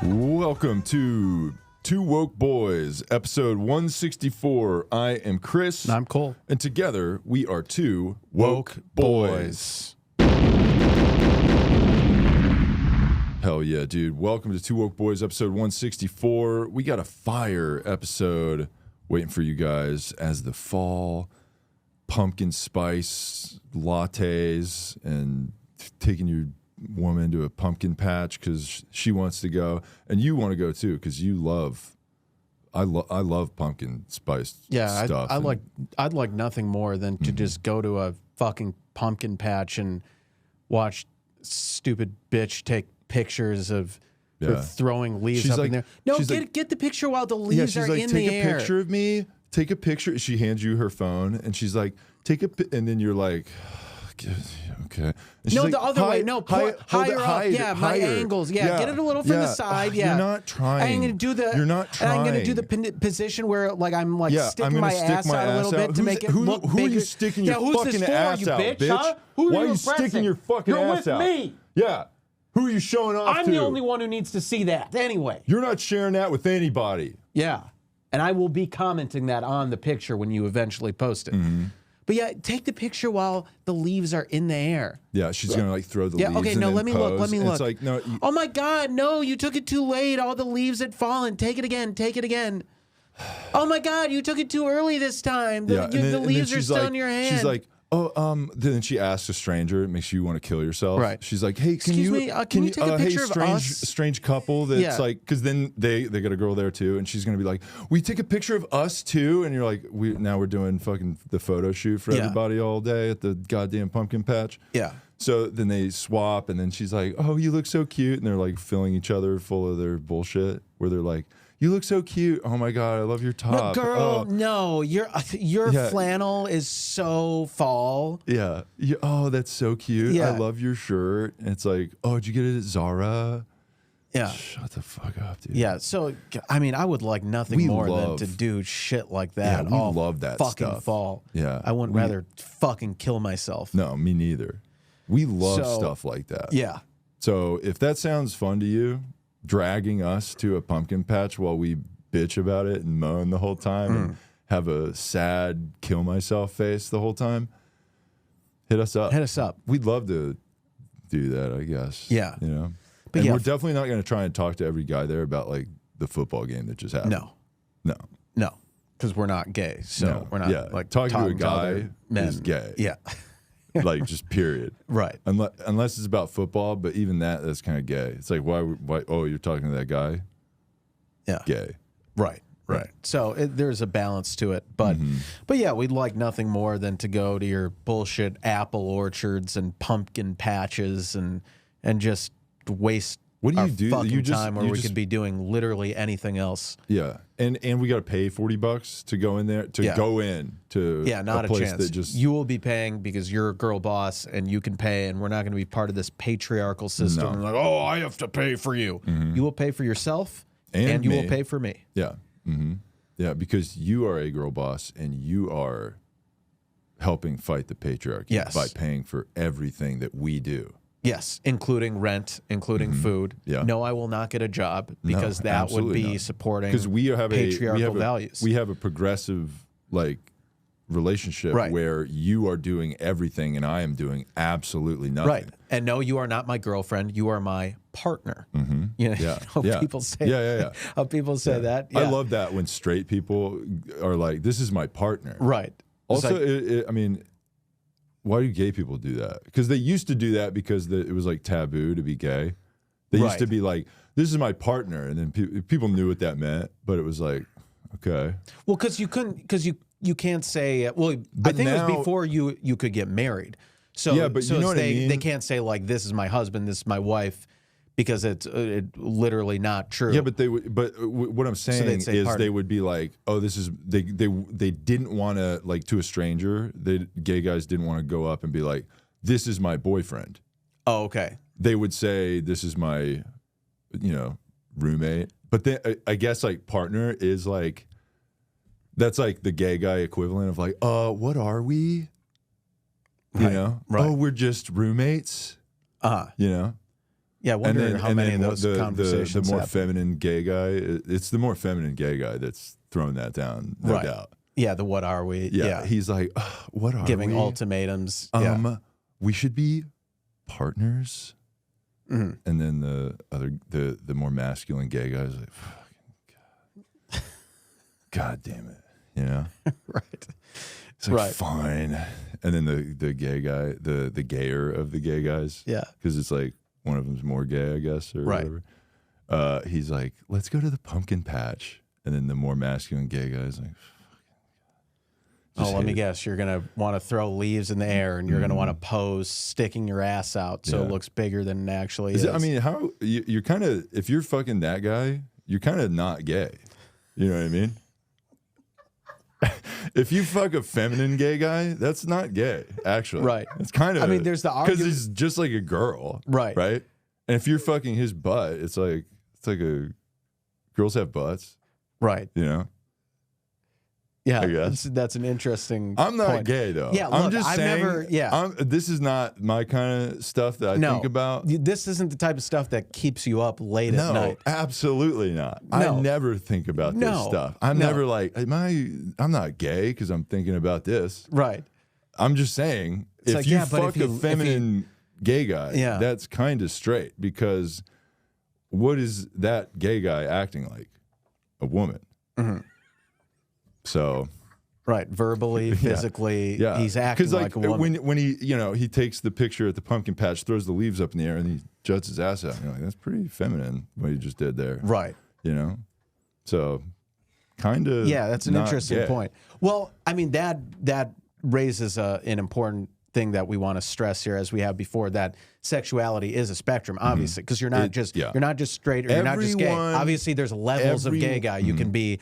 Welcome to Two Woke Boys, episode 164. I am Chris. And I'm Cole. And together, we are Two Woke Boys. Hell yeah, dude. Welcome to Two Woke Boys, episode 164. We got a fire episode waiting for you guys as the fall pumpkin spice lattes and taking your woman to a pumpkin patch because she wants to go, and you want to go too because you love. I love pumpkin spiced stuff. I'd like nothing more than to just go to a fucking pumpkin patch and watch stupid bitch take pictures of her throwing leaves she's up like, in there. No, get get the picture while the leaves are in the air. Take a picture of me. Take a picture. She hands you her phone, and she's like, and then you're like, okay. No, like, the other way. No, higher up. Yeah, my angles. Yeah, get it a little from the side. Yeah, you're not trying. I'm gonna do the. You're not trying. I'm gonna do the position where like I'm like sticking my ass out a little bit to make it look bigger. Who are you sticking your fucking ass out, bitch? Huh? Why are you sticking your fucking ass out? You're with me. Yeah. Who are you showing off to? I'm the only one who needs to see that. Anyway. You're not sharing that with anybody. Yeah, and I will be commenting that on the picture when you eventually post it. Mm-hmm. But yeah, take the picture while the leaves are in the air. Yeah, she's gonna like throw the leaves. Okay, no, let me look. Let me look. It's like no. Oh my God, no! You took it too late. All the leaves had fallen. Take it again. Take it again. Oh my God, you took it too early this time. The leaves are still in your hand. She's like, Then she asks a stranger. It makes you want to kill yourself. Right. She's like, hey, can you take a picture of us? Strange couple that's like, because then they got a girl there too, and she's gonna be like, we take a picture of us too, and you're like, we're doing fucking the photo shoot for everybody all day at the goddamn pumpkin patch. Yeah. So then they swap, and then she's like, oh, you look so cute, and they're like filling each other full of their bullshit, where they're like, you look so cute. Oh my God, I love your top. No, girl, no, your flannel is so fall. Yeah. Oh, that's so cute. Yeah. I love your shirt. And it's like, oh, did you get it at Zara? Yeah. Shut the fuck up, dude. Yeah. So, I mean, I would like nothing more than to do shit like that. Yeah, we love that fucking stuff. fall. Yeah. I wouldn't rather fucking kill myself. No, me neither. We love stuff like that. Yeah. So if that sounds fun to you, dragging us to a pumpkin patch while we bitch about it and moan the whole time and have a sad kill myself face the whole time, hit us up. Hit us up. We'd love to do that, I guess. Yeah. You know? But and we're definitely not going to try and talk to every guy there about like the football game that just happened. No. Because we're not gay. So we're not like talking to a guy other men. Is gay. Yeah. Like just period. Right. Unless it's about football, but even that's kind of gay. It's like why? Oh, you're talking to that guy? Yeah. Gay. Right. So there's a balance to it, but yeah, we'd like nothing more than to go to your bullshit apple orchards and pumpkin patches and just waste what do you do? Fucking time where we could be doing literally anything else. Yeah, and we got to pay $40 to go in there go in to not a place chance. that just you will be paying because you're a girl boss and you can pay, and we're not going to be part of this patriarchal system. No. Like, oh, I have to pay for you. You will pay for yourself, and you will pay for me. Yeah, yeah, because you are a girl boss and you are helping fight the patriarchy by paying for everything that we do. Yes, including rent, including food. Yeah. No, I will not get a job because that would be supporting patriarchal values. We have a progressive relationship where you are doing everything and I am doing absolutely nothing. Right. And no, you are not my girlfriend. You are my partner. You know, how people say how people say that. Yeah. I love that when straight people are like, this is my partner. Right. Also, I mean, why do gay people do that? Because they used to do that because it was like taboo to be gay. They used to be like, this is my partner. And then people knew what that meant, but it was like, okay. Well, because you can't say, I think it was before you could get married. So, you know what I mean? They can't say like, this is my husband, this is my wife, because it's literally not true. Yeah, but what I'm saying is they would be like, oh, this is they didn't want to, like, to a stranger. Gay guys didn't want to go up and be like, this is my boyfriend. Oh, okay. They would say, this is my, roommate. But then I guess like partner is like, that's like the gay guy equivalent of like, what are we? You know? Right. Oh, we're just roommates. Uh-huh. You know? Yeah, I wonder how many of those conversations the more happen. feminine gay guy, it's the more feminine gay guy that's throwing that down, no Right. doubt. Yeah, the what are we? Yeah, he's like, what are giving we? ultimatums. We should be partners. Mm-hmm. And then the more masculine gay guy is like, fucking God damn it, you know? Right. It's like, fine. And then the gay guy, the gayer of the gay guys, because it's like one of them's more gay, I guess, or whatever. He's like, let's go to the pumpkin patch. And then the more masculine gay guy is like, let me guess. You're going to want to throw leaves in the air, and you're going to want to pose sticking your ass out so it looks bigger than it actually is. I mean, how you're kind of, if you're fucking that guy, you're kind of not gay. You know what I mean? If you fuck a feminine gay guy, that's not gay, actually. Right. It's kind of, I mean, there's the because argument. he's just like a girl. Right. Right? And if you're fucking his butt, it's like girls have butts. Right. You know? Yeah, I guess. that's an interesting I'm not point. gay, though. Yeah, look, I'm just saying, this is not my kind of stuff that I think about. This isn't the type of stuff that keeps you up late at night. No, absolutely not. No. I never think about this stuff. I'm never like, I'm not gay because I'm thinking about this. Right. I'm just saying, It's if like, you yeah, but fuck if a you- feminine gay guy, Yeah. that's kind of straight, because what is that gay guy acting like? A woman. Mm-hmm. So... Right, verbally, physically, he's acting like a woman. When he takes the picture at the pumpkin patch, throws the leaves up in the air, and he juts his ass out. And you're like, that's pretty feminine what he just did there. Right. You know? So, kind of. Yeah, that's an interesting gay. point. Well, I mean, that raises an important thing that we want to stress here, as we have before, that sexuality is a spectrum, obviously, because you're not just straight, or you're not just gay. Obviously, there's levels of gay guy. You can be,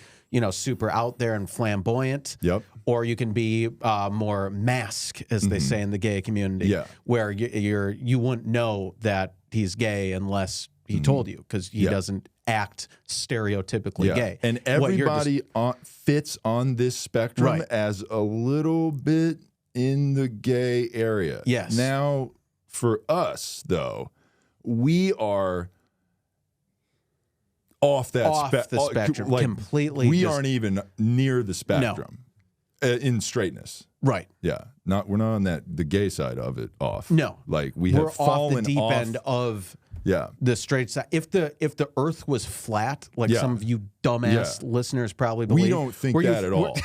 super out there and flamboyant. Yep. Or you can be more mask, as they say in the gay community. Yeah. Where you wouldn't know that he's gay unless he told you, because he doesn't act stereotypically gay. And everybody fits on this spectrum as a little bit in the gay area. Yes. Now, for us, though, we are off the spectrum. Like, completely. We aren't even near the spectrum in straightness. Right. Yeah. We're not on the gay side of it off. No. Like, we're have fallen off the deep end of the straight side. If the earth was flat, like some of you dumbass listeners probably believe. We don't think that at all.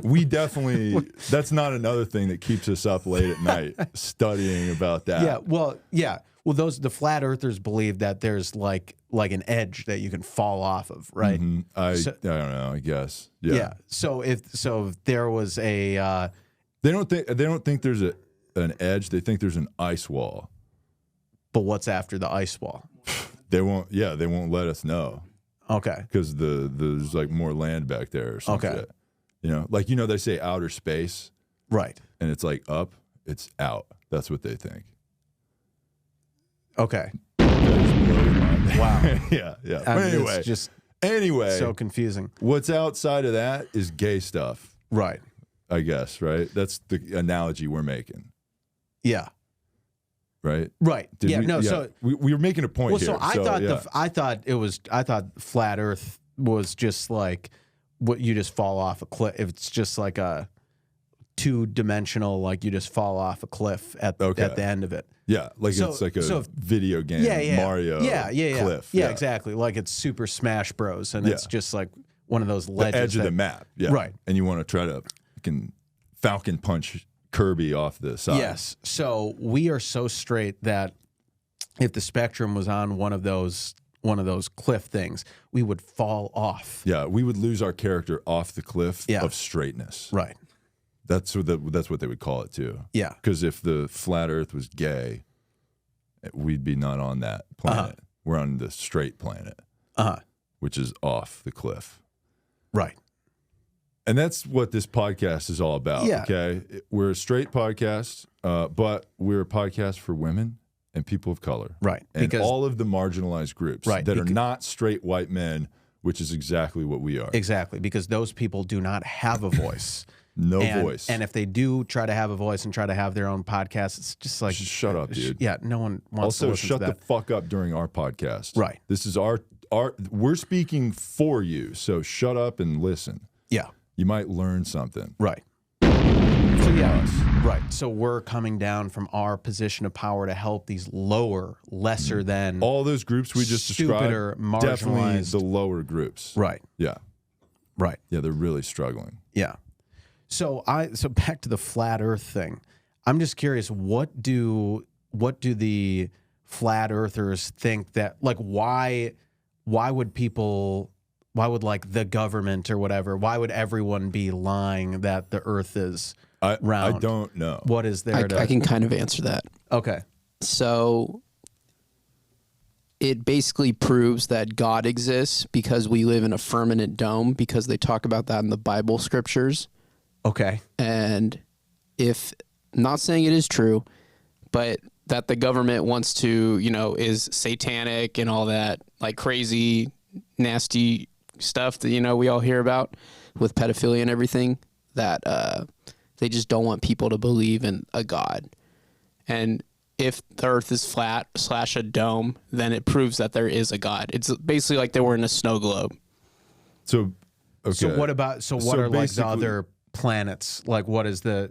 We definitely, that's not another thing that keeps us up late at night studying about that. Yeah. Well, the flat earthers believe that there's like an edge that you can fall off of, right? Mm-hmm. I don't know, I guess. Yeah. So if there was a they don't think there's an edge, they think there's an ice wall. But what's after the ice wall? They won't let us know. Okay. Because there's like more land back there or something. Okay. They say outer space. Right. And it's like up, it's out. That's what they think. Okay. Wow. Yeah. But anyway. It's so confusing. What's outside of that is gay stuff. Right. I guess, right? That's the analogy we're making. Yeah. Right. Right. So we were making a point here. I thought flat Earth was just like what you just fall off a cliff. If it's just like a two-dimensional, like you just fall off a cliff at the end of it. Yeah, it's like a video game, Mario cliff. Yeah, exactly. Like it's Super Smash Bros. And it's just like one of those ledges. The edge of the map. Yeah. Right. And you want to try to Falcon punch Kirby off the side. Yes. So we are so straight that if the spectrum was on one of those cliff things, we would fall off. Yeah, we would lose our character off the cliff of straightness. Right. That's what they would call it too. Yeah. Because if the flat Earth was gay, we'd be not on that planet. We're on the straight planet, which is off the cliff. Right. And that's what this podcast is all about. Yeah. Okay. We're a straight podcast, but we're a podcast for women and people of color. Right. And all of the marginalized groups that are not straight white men, which is exactly what we are. Exactly. Because those people do not have a voice. No voice. And if they do try to have a voice and try to have their own podcast, it's just like... Just shut up, dude. Yeah, no one wants to also, listen shut to that. the fuck up during our podcast. Right. This is our we're speaking for you, so shut up and listen. Yeah. You might learn something. Right. So yeah, right. So we're coming down from our position of power to help these lower, lesser than all those groups we just stupider, described. Definitely marginalized. the lower groups. Right. Yeah. Right. Yeah, they're really struggling. Yeah. So back to the flat Earth thing. I'm just curious, what do the flat earthers think that, like, why would like the government or whatever, why would everyone be lying that the Earth is round? I don't know. What is there I can kind of answer that. Okay. So it basically proves that God exists because we live in a firmament dome, because they talk about that in the Bible scriptures. Okay. And if, not saying it is true, but that the government wants to, is satanic and all that, like crazy, nasty stuff that, we all hear about with pedophilia and everything, that they just don't want people to believe in a God. And if the Earth is flat / a dome, then it proves that there is a God. It's basically like they were in a snow globe. So, okay. So what are like the other planets? Like, what is the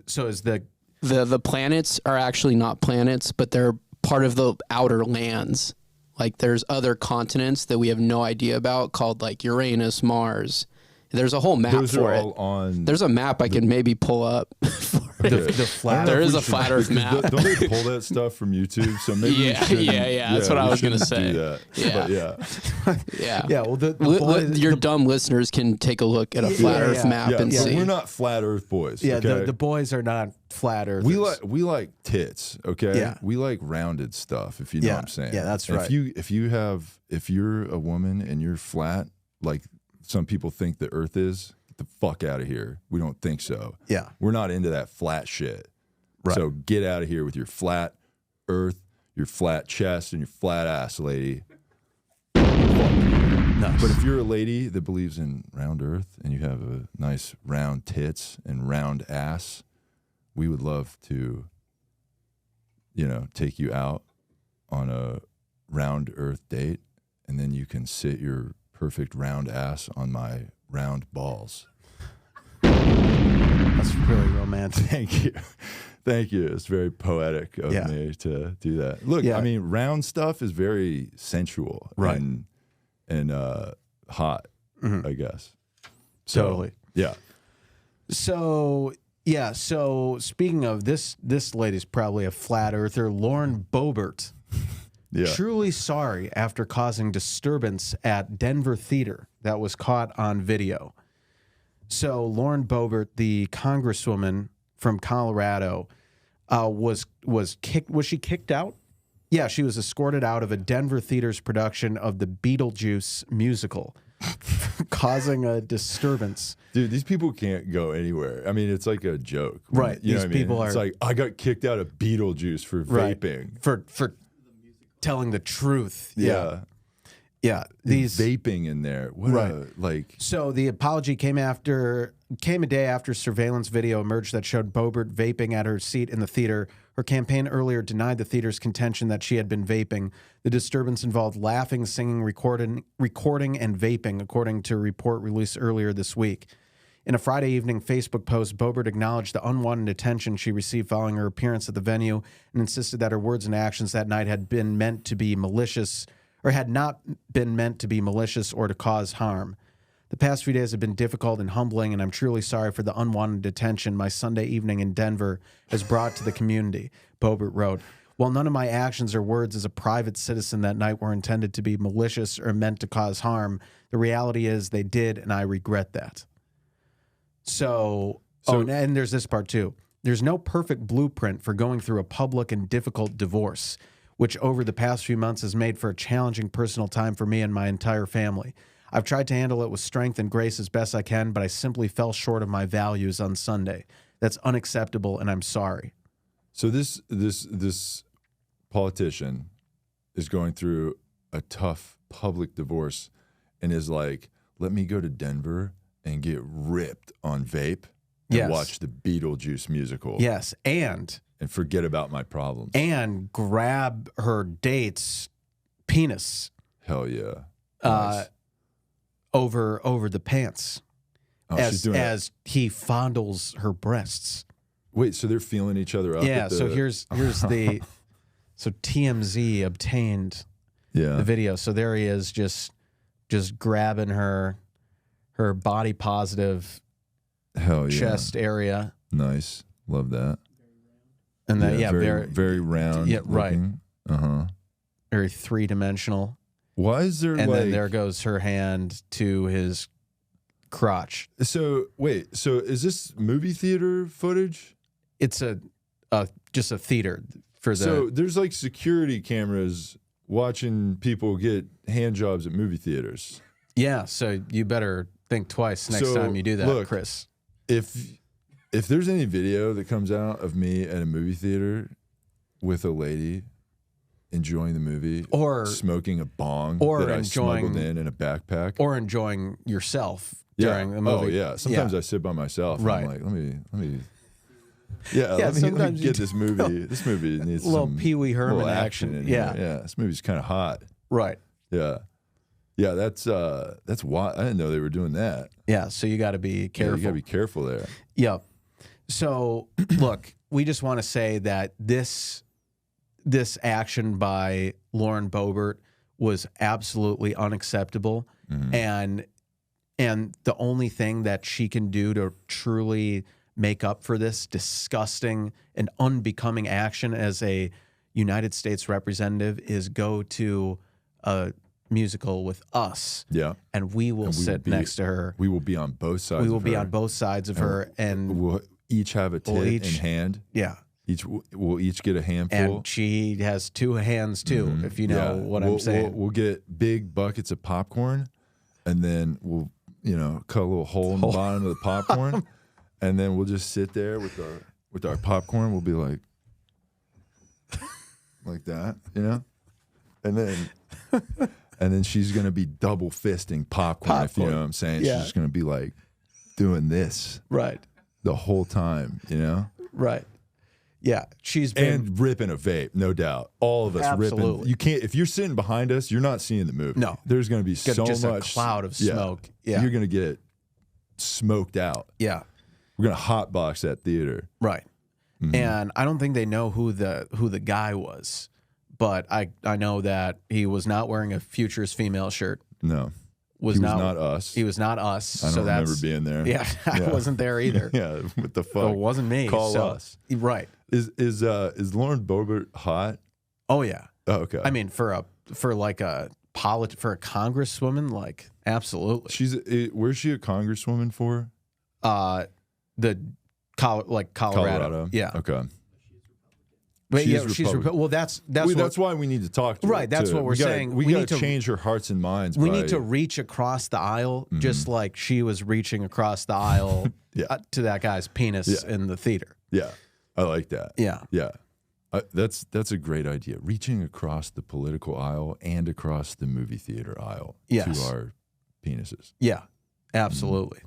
planets are actually not planets, but they're part of the outer lands. Like, there's other continents that we have no idea about called like Uranus, Mars. There's a whole map those for are it. all on There's a map I can maybe pull up. the flat? There is a flat Earth map. Don't they pull that stuff from YouTube? So maybe yeah. That's what I was gonna say. Do that. Yeah. But Yeah. Well, your dumb listeners can take a look at a flat Earth map and see. We're not flat Earth boys. Yeah, okay? the boys are not flat Earthers. We like tits. Okay. Yeah. We like rounded stuff. If you know what I'm saying. Yeah, that's right. If you're a woman and you're flat, like some people think the Earth is, get the fuck out of here. We don't think so. Yeah. We're not into that flat shit. Right. So get out of here with your flat Earth, your flat chest, and your flat ass, lady. Nice. But if you're a lady that believes in round Earth and you have a nice round tits and round ass, we would love to, take you out on a round Earth date, and then you can sit your perfect round ass on my round balls. That's really romantic. Thank you. It's very poetic of me to do that. Look, I mean, round stuff is very sensual, right, and hot, I guess. So, totally. Yeah. So speaking of this lady's probably a flat earther, Lauren Bobert. Yeah. Truly sorry after causing disturbance at Denver theater that was caught on video. So Lauren Bobert, the congresswoman from Colorado, was kicked. Was she kicked out? Yeah, she was escorted out of a Denver theater's production of the Beetlejuice musical, causing a disturbance. Dude, these people can't go anywhere. I mean, it's like a joke. Right. You know these people It's like, I got kicked out of Beetlejuice for vaping. For telling the truth. Yeah. Yeah. These vaping in there. What So the apology came a day after surveillance video emerged that showed Bobert vaping at her seat in the theater. Her campaign earlier denied the theater's contention that she had been vaping. The disturbance involved laughing, singing, recording, and vaping, according to a report released earlier this week. In a Friday evening Facebook post, Bobert acknowledged the unwanted attention she received following her appearance at the venue and insisted that her words and actions that night had been meant to be malicious, or had not been meant to be malicious or to cause harm. The past few days have been difficult and humbling, and I'm truly sorry for the unwanted attention my Sunday evening in Denver has brought to the community, Bobert wrote. While none of my actions or words as a private citizen that night were intended to be malicious or meant to cause harm, the reality is they did, and I regret that. And there's this part too. There's no perfect blueprint for going through a public and difficult divorce, which over the past few months has made for a challenging personal time for me and my entire family. I've tried to handle it with strength and grace as best I can, but I simply fell short of my values on Sunday. That's unacceptable, and I'm sorry. So this politician is going through a tough public divorce and is like, let me go to Denver and get ripped on vape. and Yes. watch the Beetlejuice musical. Yes, and forget about my problems. and grab her date's penis Hell yeah. uh, over the pants she's doing as he fondles her breasts. Wait, so they're feeling each other up? Yeah. So here's the so TMZ obtained the video. So there he is, just grabbing her body positive Hell yeah. chest area. Nice. Love that. And then very round. Yeah, right. Uh-huh. Very three-dimensional. Why is there And then there goes her hand to his crotch. So wait, so is this movie theater footage? It's just a theater for the. So there's like security cameras watching people get hand jobs at movie theaters. Yeah, so you better think twice next time you do that, look, Chris. If there's any video that comes out of me at a movie theater with a lady enjoying the movie, or smoking a bong or that I smuggled in a backpack, or enjoying yourself during the movie. Oh yeah, sometimes I sit by myself. Right. I'm like, let me. Yeah, let me get this movie. This movie needs a little some Pee Wee Herman little action. in Yeah, here. Yeah. This movie's kind of hot. Right. Yeah, yeah. That's why I didn't know they were doing that. Yeah, so you got to be careful. Yeah, you got to be careful there. Yep. So look, we just want to say that this action by Lauren Bobert was absolutely unacceptable, and the only thing that she can do to truly make up for this disgusting and unbecoming action as a United States representative is go to a musical with us. Yeah. And we will sit next to her. We will be on both sides. We will be on both sides of her, and we'll each have a tit in hand. Yeah. We'll each get a handful. And she has two hands too, if you know what I'm saying. We'll get big buckets of popcorn, and then we'll cut a little hole in the bottom of the popcorn, and then we'll just sit there with our popcorn. We'll be like that, and then she's gonna be double fisting popcorn. If you know what I'm saying. Yeah. She's just gonna be like doing this Right. the whole time, Right. Yeah, she's been and ripping a vape, no doubt. All of us Absolutely. ripping. You can't if you're sitting behind us, you're not seeing the movie. No. There's going to be so just much a cloud of smoke. Yeah. You're going to get smoked out. Yeah. We're going to hotbox that theater. Right. And I don't think they know who the guy was, but I know that he was not wearing a Futures Female shirt. No. He was not us. He was not us. I don't remember being there. Yeah, I wasn't there either. Yeah, what the fuck? It wasn't me. Call us. Right. Is Lauren Bobert hot? Oh yeah. Oh, okay. I mean, for a congresswoman, like absolutely. Where's she a congresswoman for? Colorado. Yeah. Okay. But She's yeah, she's Republican. well. That's why we need to talk to her. Right, that's too. what we're saying. We We got need to to- change her hearts and minds. we by- need to reach across the aisle, just like she was reaching across the aisle Yeah. to that guy's penis in the theater. Yeah, I like that. Yeah. Yeah. That's a great idea. Reaching across the political aisle and across the movie theater aisle Yes. to our penises. Yeah, absolutely.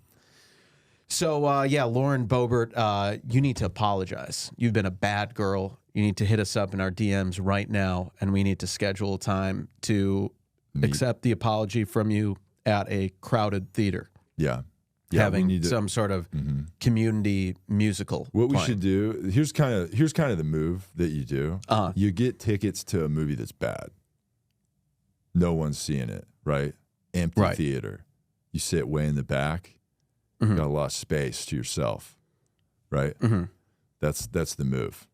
So, Lauren Bobert, you need to apologize. You've been a bad girl. You need to hit us up in our DMs right now, and we need to schedule a time to accept the apology from you at a crowded theater. Yeah. Having some sort of community musical. What we playing. should do, here's kind of the move that you do. You get tickets to a movie that's bad. No one's seeing it, right? Empty Right. theater. You sit way in the back. Got a lot of space to yourself, right? That's the move.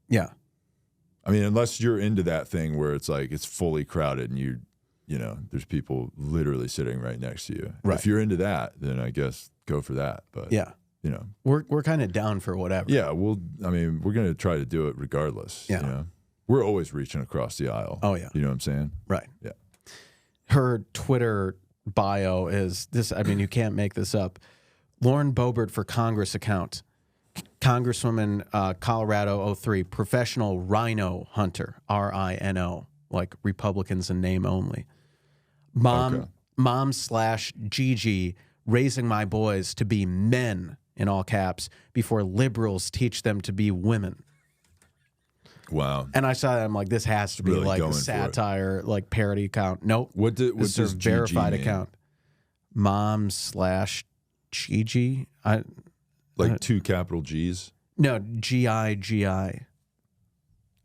Yeah. I mean, unless you're into that thing where it's like it's fully crowded and there's people literally sitting right next to you. Right. If you're into that, then I guess go for that. But Yeah. We're kind of down for whatever. yeah, we're going to try to do it regardless. Yeah. We're always reaching across the aisle. Oh, yeah. You know what I'm saying? Right. Yeah. Her Twitter bio is this. I mean, you can't make this up. Lauren Bobert for Congress account. Congresswoman, Colorado 03, professional rhino hunter, RINO, like Republicans in name only. Mom/Gigi, raising my boys to be men in all caps, before liberals teach them to be women. Wow. And I saw that, I'm like, this has to be Really like going a for it. satire, like parody account. Nope. What This does is a GG verified mean? account. Mom/Gigi. Like 2 capital G's? No, Gigi.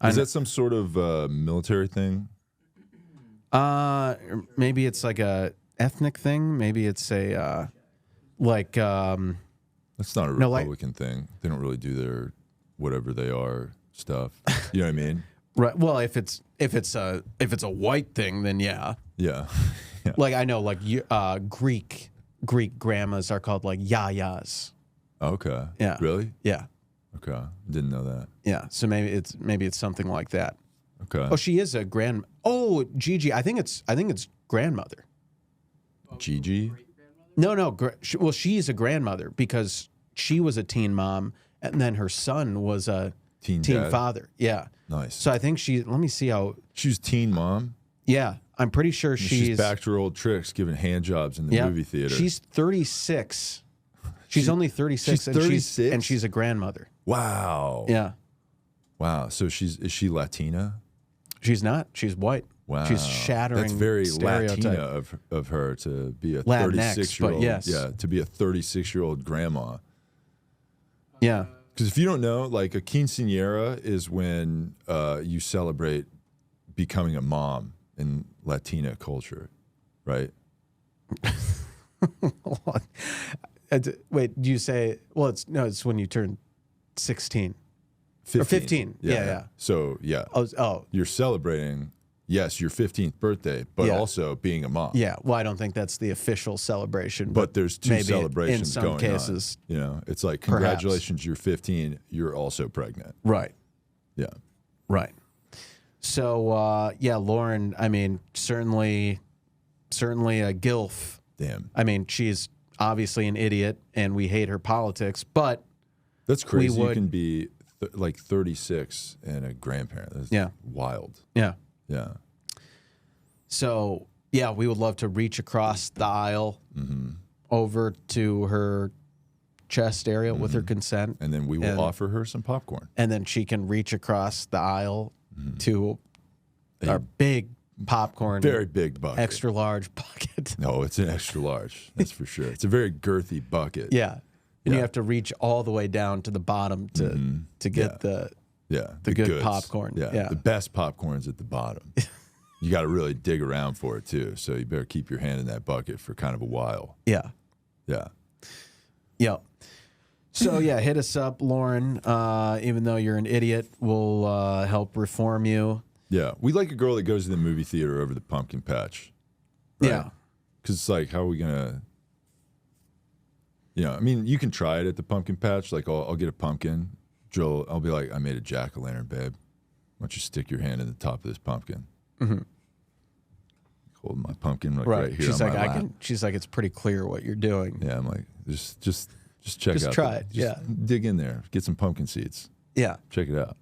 Is that some sort of military thing? Maybe it's like a ethnic thing. Maybe it's a like That's not a No, like- Republican thing. They don't really do their whatever they are stuff. You know what I mean? right. Well, if it's a white thing, then yeah. Yeah. Like I know, like Greek grandmas are called like yayas. Okay. Yeah. Really? Yeah, Okay. Didn't know that. yeah. So maybe it's something like that. Okay. Oh, she is a grand. Oh, Gigi. I think it's grandmother. Gigi? No. Well, she's a grandmother because she was a teen mom, and then her son was a Teen teen dad? father. Yeah. Nice. So I think she. Let me see how. She's teen mom. Yeah, I'm pretty sure She's back to her old tricks, giving hand jobs in the yeah, movie theater. She's 36. She's only 36, she's and 36? and she's a grandmother. Wow. Yeah, Wow. So is she Latina? she's not. She's white. Wow. She's shattering. That's very stereotype. Latina of her to be a Latinx, 36-year-old. but yes. Yeah, to be a 36-year-old grandma. Yeah, Because if you don't know, like a quinceañera is when you celebrate becoming a mom in Latina culture, right? Wait, do you say? Well, it's when you turn 16 or 15. Yeah. So yeah, Oh, you're celebrating. Yes, your 15th birthday, but Yeah. also being a mom. yeah. Well, I don't think that's the official celebration, But there's 2 maybe celebrations in some going cases. on. You know, it's like Perhaps. congratulations, you're 15. You're also pregnant. Right. Yeah. Right. So yeah, Lauren. I mean, certainly a gilf. Damn. I mean, she's obviously an idiot, and we hate her politics. But That's crazy. You would- can be like 36 and a grandparent. That's Yeah. wild. yeah. Yeah. So yeah, we would love to reach across the aisle over to her chest area with her consent, And then we will And- offer her some popcorn. and then she can reach across the aisle to our big popcorn, Very big bucket. extra large bucket. No, it's an extra large. That's for sure. It's a very girthy bucket. Yeah. And you Yeah. have to reach all the way down to the bottom to get the Yeah. The good goods. popcorn. Yeah. The best popcorn's at the bottom. You got to really dig around for it too. So you better keep your hand in that bucket for kind of a while. yeah. Yeah. Yep. So yeah, hit us up, Lauren. Even though you're an idiot, we'll help reform you. Yeah. We like a girl that goes to the movie theater over the pumpkin patch. Yeah. Because it's like, how are we going to, I mean, you can try it at the pumpkin patch. Like, I'll get a pumpkin. Jill, I'll be like, I made a jack-o'-lantern, babe. Why don't you stick your hand in the top of this pumpkin? Mm-hmm. Holding my pumpkin right here She's on like, my lap. She's like, it's pretty clear what you're doing. Yeah, I'm like, just check Just out. try it, yeah. Dig in there. Get some pumpkin seeds. Yeah. Check it out.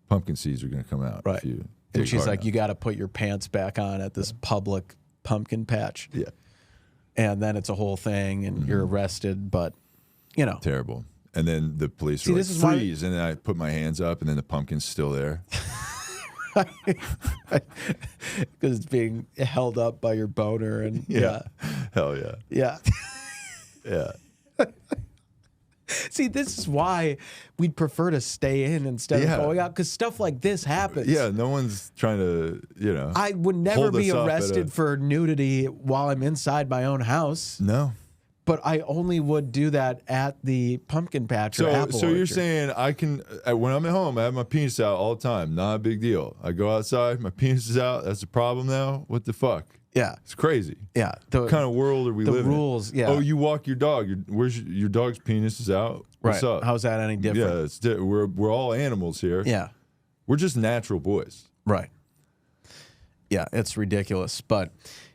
Pumpkin seeds are going to come out. Right. If you And dig she's hard like, enough. you got to put your pants back on at this public pumpkin patch. Yeah. And then it's a whole thing, and you're arrested. But, you know, Terrible. And then the police See, are like, this is why- freeze. And then I put my hands up, and then the pumpkin's still there. because it's being held up by your boner. And yeah. Hell yeah. Yeah. Yeah. See, this is why we'd prefer to stay in instead Yeah. of going out, because stuff like this happens. Yeah, no one's trying to, I would never hold be us up at arrested a- for nudity while I'm inside my own house, No. but I only would do that at the pumpkin patch or apple So you're orchard. saying I can, when I'm at home, I have my penis out all the time. Not a big deal. I go outside, my penis is out. That's a problem now? What the fuck? Yeah. It's crazy. Yeah. The, What kind of world are we the living in? rules, yeah. Oh, you walk your dog. Where's your dog's penis is out? What's right. up? How's that any different? Yeah, we're all animals here. Yeah. We're just natural boys. Right. Yeah, it's ridiculous. But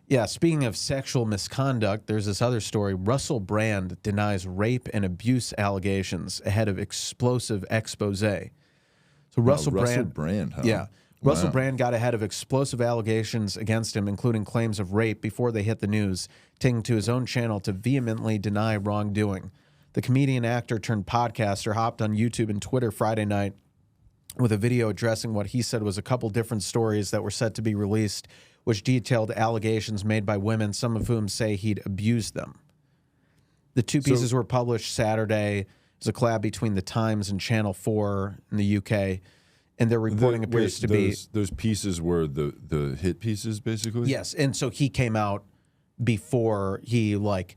yeah, speaking of sexual misconduct, there's this other story. Russell Brand denies rape and abuse allegations ahead of explosive expose. So Russell Brand, huh? Yeah. Russell Wow. Brand got ahead of explosive allegations against him, including claims of rape, before they hit the news, taking to his own channel to vehemently deny wrongdoing. The comedian, actor turned podcaster hopped on YouTube and Twitter Friday night with a video addressing what he said was a couple different stories that were set to be released, which detailed allegations made by women, some of whom say he'd abused them. The two pieces were published Saturday. It was a collab between The Times and Channel 4 in the UK. And their reporting appears to be... Those pieces were the hit pieces, basically? Yes, and so he came out before he, like,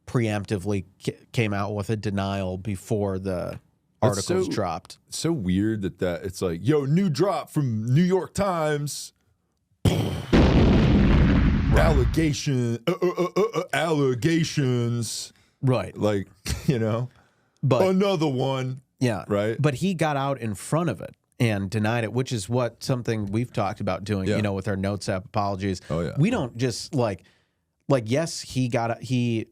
preemptively came out with a denial before the articles dropped. So weird that it's like, yo, new drop from New York Times. Allegations. Right. Like, you know, but another one. Yeah. Right. But he got out in front of it and denied it, which is what something we've talked about doing, you know, with our Notes app apologies. Oh, yeah. We don't just like, yes, he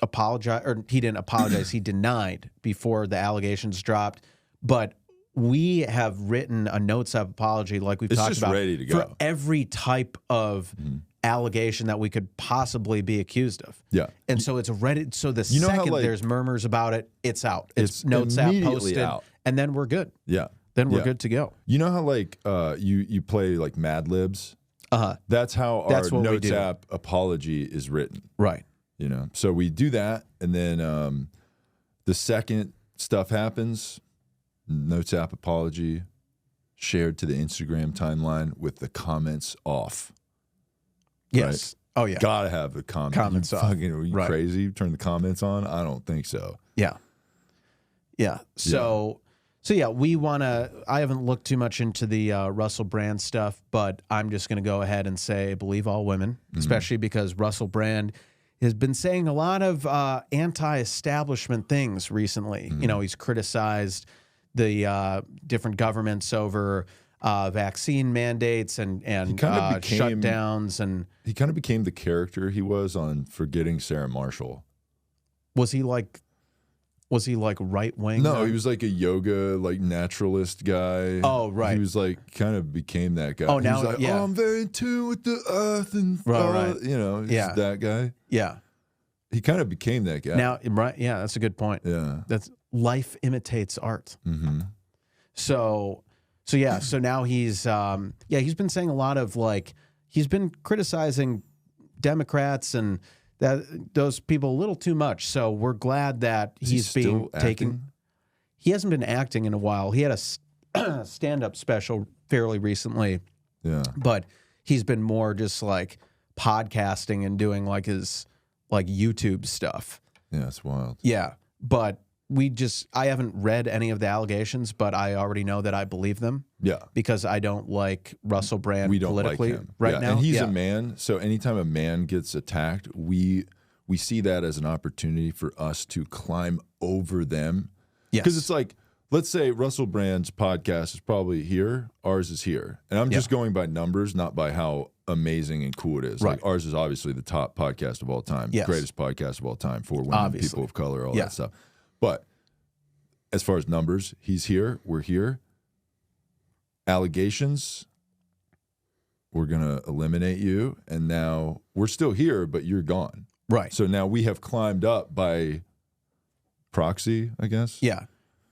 apologized, or he didn't apologize. He denied before the allegations dropped. But we have written a Notes app apology, like we've talked about, ready to go for every type of allegation that we could possibly be accused of. Yeah. And so it's ready. So the second there's murmurs about it, it's out. It's Notes app posted, out. And then we're good. Yeah. Then we're good to go. You know how like you play like Mad Libs? That's how our Notes app apology is written. Right. You know, so we do that, and then the second stuff happens, Notes app apology shared to the Instagram timeline with the comments off. Yes. Right? Oh yeah. Gotta have the comments off. Fucking, are you crazy? Turn the comments on? I don't think so. Yeah. Yeah. So yeah, we want to. I haven't looked too much into the Russell Brand stuff, but I'm just going to go ahead and say believe all women, especially because Russell Brand has been saying a lot of anti-establishment things recently. You know, he's criticized the different governments over vaccine mandates and shutdowns, and he kind of became the character he was on Forgetting Sarah Marshall. Was he like right wing? No, he was like a yoga, like naturalist guy. Oh, right. He was like kind of became that guy. Oh, now he was like, I'm very in tune with the earth and you know, he's that guy. Yeah. He kind of became that guy. Now, right? Yeah, that's a good point. Yeah. That's life imitates art. So now he's he's been saying a lot of he's been criticizing Democrats and those people a little too much. So we're glad that he's being taken. He hasn't been acting in a while. He had a stand-up special fairly recently. Yeah. But he's been more just like podcasting and doing like his YouTube stuff. Yeah, it's wild. Yeah. But I haven't read any of the allegations, but I already know that I believe them. Yeah. Because I don't like Russell Brand politically like him. right now. And he's a man, so anytime a man gets attacked, we see that as an opportunity for us to climb over them. Because it's like, let's say Russell Brand's podcast is probably here, ours is here. And I'm just going by numbers, not by how amazing and cool it is. Right. Like ours is obviously the top podcast of all time, greatest podcast of all time for women, people of color, all that stuff. But as far as numbers, he's here, we're here. Allegations, we're going to eliminate you. And now we're still here, but you're gone. Right. So now we have climbed up by proxy, I guess. Yeah.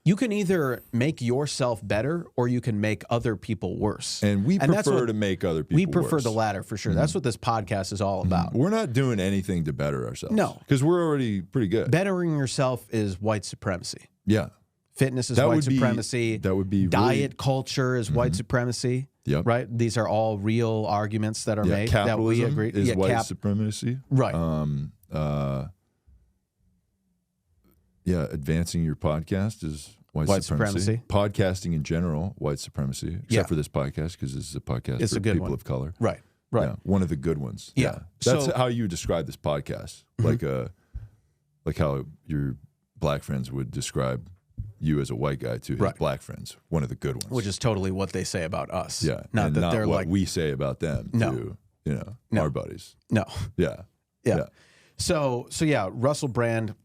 You can either make yourself better or you can make other people worse. And we prefer to make other people worse. We prefer the latter for sure. That's what this podcast is all about. We're not doing anything to better ourselves. No. Because we're already pretty good. Bettering yourself is white supremacy. Yeah. Fitness is white supremacy. That would be diet culture is white supremacy. Yep. Right? These are all real arguments that are made that we agree is white supremacy. Right. Advancing your podcast is white supremacy. Podcasting in general, white supremacy, except for this podcast, because this is a podcast for people of color. Right. Right. Yeah, one of the good ones. Yeah. That's how you describe this podcast. Like how your black friends would describe you as a white guy to his black friends. One of the good ones. Which is totally what they say about us. Yeah. Not that they're what we say about them to, our buddies. No. Yeah. So Russell Brand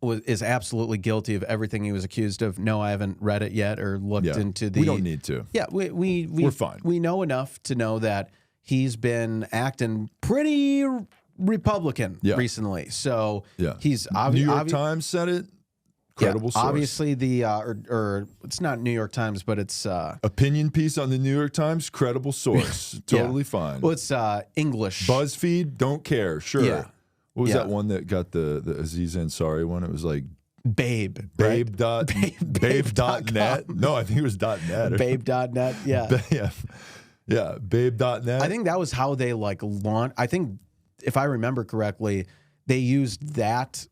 is absolutely guilty of everything he was accused of. No, I haven't read it yet or looked into the... We don't need to. Yeah, we're fine. We know enough to know that he's been acting pretty Republican recently. So he's New York Times said it. Credible source. Obviously, or it's not New York Times, but it's opinion piece on the New York Times. Credible source. Totally fine. Well, it's English. BuzzFeed. Don't care. Sure. Yeah. What was that one that got the Aziz Ansari one? It was like Babe. Babe. Right? Dot, Babe.net. No, I think it was .net. Babe.net. Yeah. Yeah. Babe.net. I think that was how they like launched. I think, if I remember correctly, they used that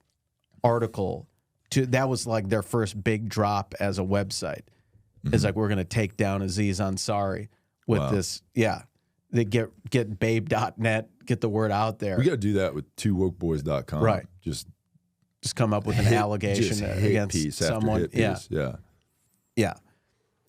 article that was like their first big drop as a website. It's like, we're going to take down Aziz Ansari with this. Yeah. They get babe.net, get the word out there. We got to do that with TooWokeBoys.com. Right. Just come up with an allegation against someone. Yeah. Yeah. That'd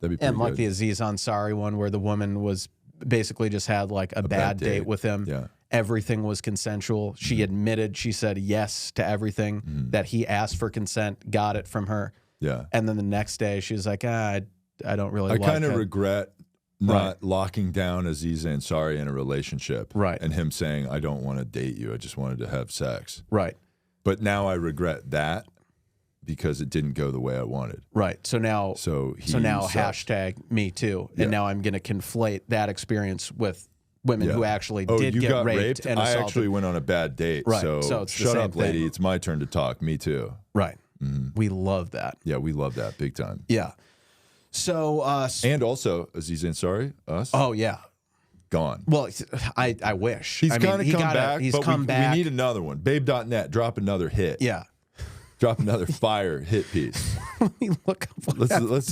be pretty And like good. the Aziz Ansari one, where the woman was basically just had like a bad date with him. Yeah. Everything was consensual. She admitted, she said yes to everything, that he asked for consent, got it from her. Yeah. And then the next day she was like, I don't really like it. I kind of regret not locking down Aziz Ansari in a relationship. Right. And him saying, I don't want to date you. I just wanted to have sex. Right. But now I regret that because it didn't go the way I wanted. Right. So now sucks. hashtag me too. And now I'm going to conflate that experience with women who actually did get raped and assaulted. I actually went on a bad date. Right. So it's the shut same up, lady. thing. It's my turn to talk. Me too. Right. We love that. Yeah, we love that big time. Yeah. So And also, Aziz Ansari, us. oh yeah. Gone. Well, I wish. He's kind of come back, He's but come back. we need another one. Babe.net, drop another hit. Yeah. Drop another fire hit piece. Let me look up what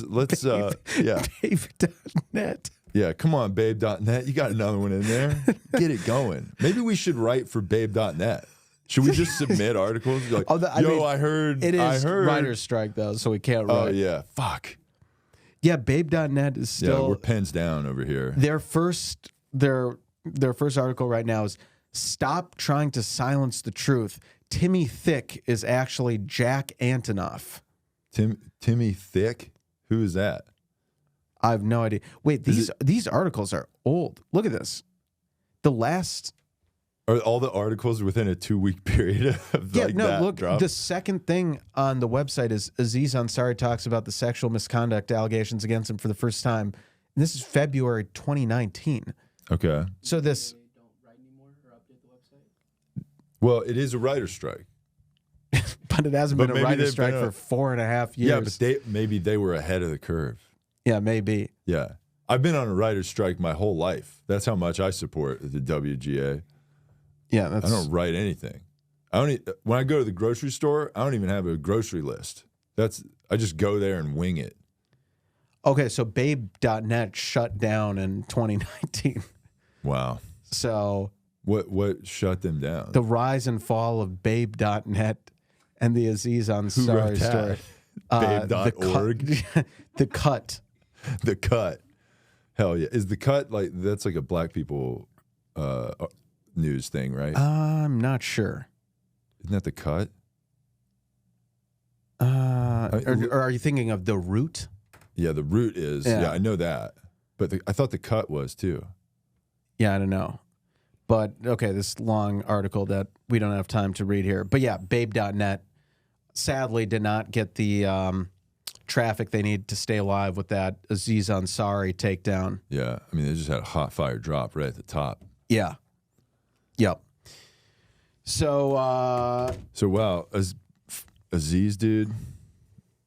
Let's yeah. Babe.net. Yeah, come on, Babe.net. You got another one in there. Get it going. Maybe we should write for Babe.net. Should we just submit articles? Like, I heard. It is I heard. writer's strike, though, so we can't write. Oh, yeah. Fuck. Yeah, Babe.net is still... Yeah, we're pens down over here. Their first article right now is, "Stop trying to silence the truth. Timmy Thick is actually Jack Antonoff." Timmy Thick? Who is that? I have no idea. Wait, these articles are old. Look at this. The last... Are all the articles within a 2-week period of that look, drop? the second thing on the website is Aziz Ansari talks about the sexual misconduct allegations against him for the first time. And this is February 2019. Okay. So this... Don't write anymore or update the website? Well, it is a writer's strike. But it hasn't been a writer's strike for 4.5 years. Yeah, but maybe they were ahead of the curve. Yeah, maybe. Yeah. I've been on a writer's strike my whole life. That's how much I support the WGA. Yeah, I don't write anything. When I go to the grocery store, I don't even have a grocery list. I just go there and wing it. Okay, so Babe.net shut down in 2019. Wow. So what shut them down? the rise and fall of Babe.net and the Aziz Ansari story. Babe.org. The Cut. The Cut. Hell yeah. Is The Cut that's like a black people news thing, right? I'm not sure. Isn't that The Cut? Or are you thinking of The Root? Yeah, The Root is. Yeah, I know that. But I thought The Cut was too. Yeah, I don't know. But, okay, this long article that we don't have time to read here. But, yeah, Babe.net sadly did not get the traffic they need to stay alive with that Aziz Ansari takedown. Yeah, I mean, they just had a hot fire drop right at the top. Yeah. Yep. So, wow, Aziz, dude,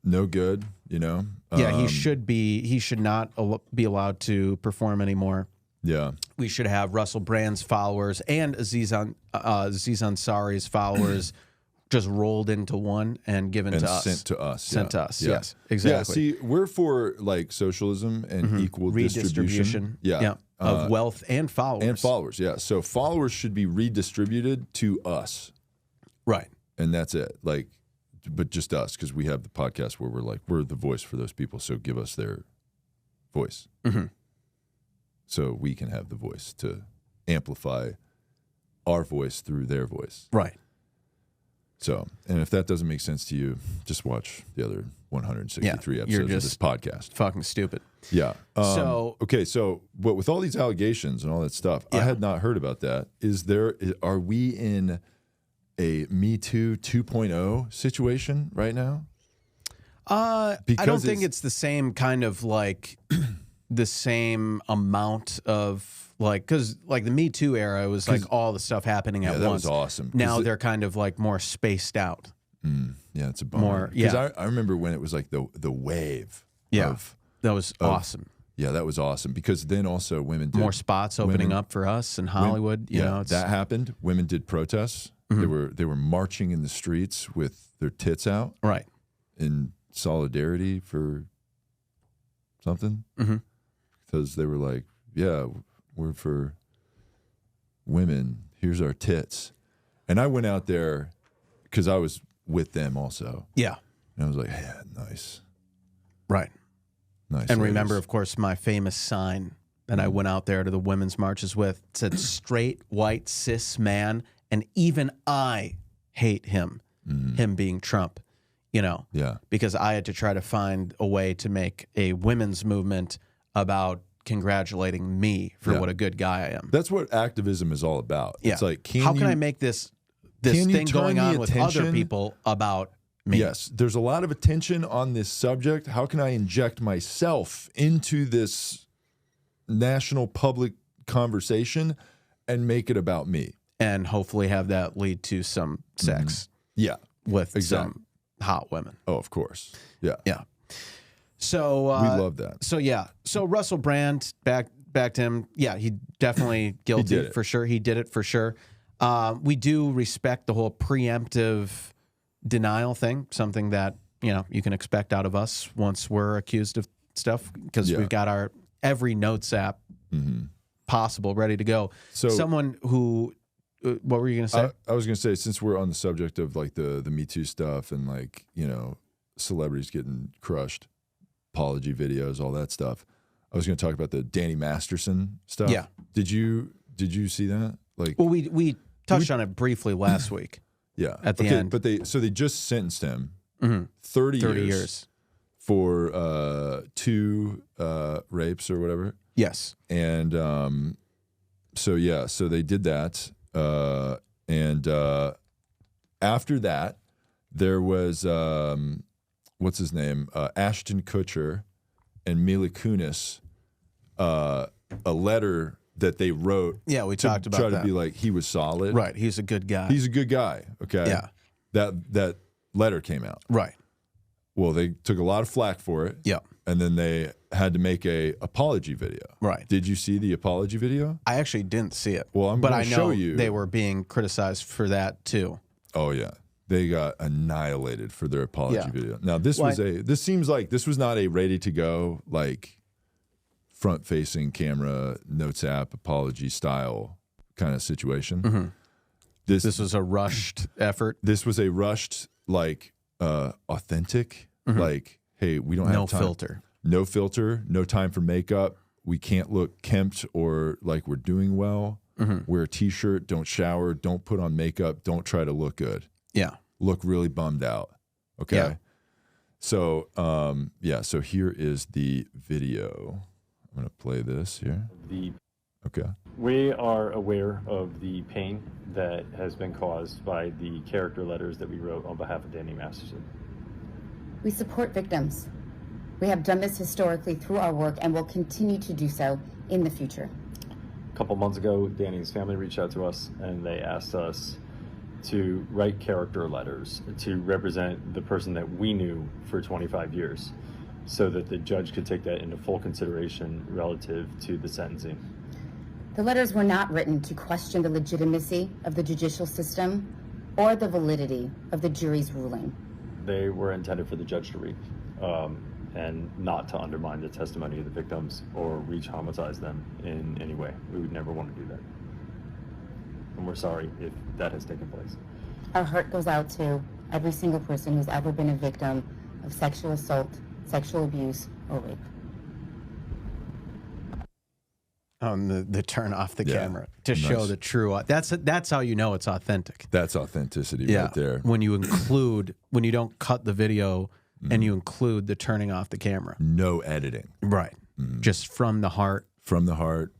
no good, you know? yeah, he should not be allowed to perform anymore. Yeah. We should have Russell Brand's followers and Aziz Ansari's followers just rolled into one and given to us. Sent to us. Sent to us, yes, exactly. Yeah, see, we're for like socialism and equal distribution. Yeah. Of wealth and followers. And followers, yeah. So followers should be redistributed to us. Right. And that's it. Like, but just us, because we have the podcast where we're the voice for those people. So give us their voice. Mm-hmm. So we can have the voice to amplify our voice through their voice. Right. So, and if that doesn't make sense to you, just watch the other 163 episodes of this podcast. Fucking stupid. Yeah. Okay, but with all these allegations and all that stuff, I had not heard about that. Are we in a Me Too 2.0 situation right now? I Because don't think it's the same kind of like the same amount of like, because like the Me Too era, it was like all the stuff happening at that once. was awesome. Now they're kind of like more spaced out. Yeah, it's a bummer. Because I remember when it was like the wave. Yeah, that was awesome. Yeah, that was awesome because then also women did More spots opening up for us in Hollywood. You know, that happened. Women did protests. They were marching in the streets with their tits out, right, in solidarity for something. Because they were like, "Yeah, we're for women. Here's our tits." And I went out there because I was with them also. Yeah, and I was like, "Yeah, nice, right." Nice. And remember, of course, my famous sign that I went out there to the women's marches with said straight, white, cis man, and even I hate him, him being Trump, you know, because I had to try to find a way to make a women's movement about congratulating me for what a good guy I am. That's what activism is all about. It's like, how can I make this thing going on with other people about me? Yes, there's a lot of attention on this subject. How can I inject myself into this national public conversation and make it about me? And hopefully have that lead to some sex. Yeah. With some hot women. Oh, of course. Yeah. Yeah. So we love that. So yeah. So Russell Brand, back to him. Yeah, he definitely guilty for sure. He did it for sure. We do respect the whole preemptive denial thing, something that, you know, you can expect out of us once we're accused of stuff, because we've got our every notes app possible ready to go. So someone who, what were you going to say? I was going to say, since we're on the subject of like the Me Too stuff and like, you know, celebrities getting crushed, apology videos, all that stuff, I was going to talk about the Danny Masterson stuff. Yeah. Did you see that? Like, well, we touched on it briefly last week. Yeah. At the end. But they just sentenced him 30 years for 2 rapes or whatever. Yes. And so they did that. And after that, there was what's his name? Ashton Kutcher and Mila Kunis, a letter that they wrote. Yeah, we talked about try that. to be like, he was solid. Right, he's a good guy. He's a good guy. Okay. Yeah. That letter came out. Right. Well, they took a lot of flack for it. Yeah. And then they had to make a apology video. Right. Did you see the apology video? I actually didn't see it. Well, I'm going to show you. They were being criticized for that too. Oh yeah. They got annihilated for their apology video. Now this seems like this was not a ready to go, like front facing camera, notes app, apology style kind of situation. This was a rushed effort. This was a rushed, like authentic, like, hey, we don't have time. No filter, no time for makeup. We can't look kempt or like we're doing well. Wear a t-shirt, don't shower, don't put on makeup, don't try to look good. Yeah. Look really bummed out. Okay. Yeah. So, so here is the video. I'm going to play this here. Okay. We are aware of the pain that has been caused by the character letters that we wrote on behalf of Danny Masterson. We support victims. We have done this historically through our work and will continue to do so in the future. A couple months ago, Danny's family reached out to us and they asked us to write character letters to represent the person that we knew for 25 years so that the judge could take that into full consideration relative to the sentencing. The letters were not written to question the legitimacy of the judicial system or the validity of the jury's ruling. They were intended for the judge to read and not to undermine the testimony of the victims or re-traumatize them in any way. We would never want to do that. And we're sorry if that has taken place. Our heart goes out to every single person who's ever been a victim of sexual assault, sexual abuse, or rape. On the turn off the camera to show the true. That's how you know it's authentic. That's authenticity right there. When you don't cut the video and you include the turning off the camera. No editing. Right. Just from the heart. From the heart.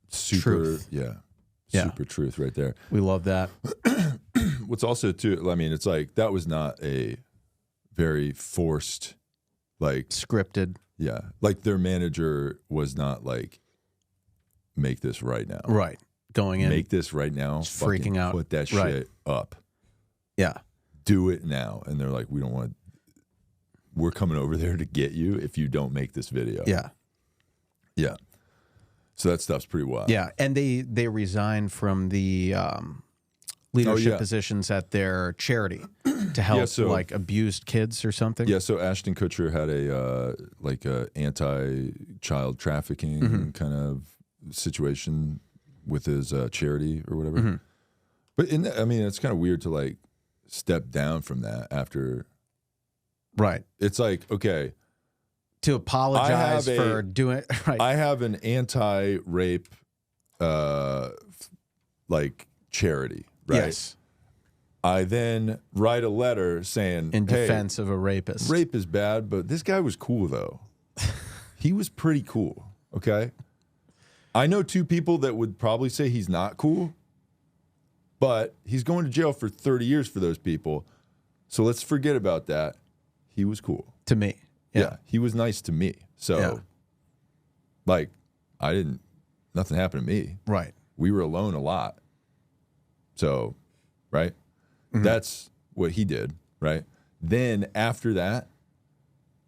Super. Truth. Yeah. Super truth right there. We love that. What's also too, I mean, it's like that was not a very forced like Scripted. Yeah, like their manager was not like, make this right now. Right. Going in. Make this right now. Just freaking out. Put that Right. shit up. Yeah. Do it now. And they're like, we don't want, we're coming over there to get you if you don't make this video. Yeah. Yeah. So that stuff's pretty wild. Yeah. And they resigned from the leadership positions at their charity to help like abused kids or something. Yeah, so Ashton Kutcher had a like a anti-child trafficking kind of situation with his charity or whatever. But I mean, it's kind of weird to like step down from that after. Right. It's like, okay, to apologize for doing right. I have an anti-rape like charity, right? Yes. I then write a letter saying, in defense of a rapist. Rape is bad, but this guy was cool, though. He was pretty cool, okay? I know two people that would probably say he's not cool, but he's going to jail for 30 years for those people. So let's forget about that. He was cool. To me. Yeah, he was nice to me. So, like, nothing happened to me. Right. We were alone a lot. So, right? That's what he did, right? Then after that,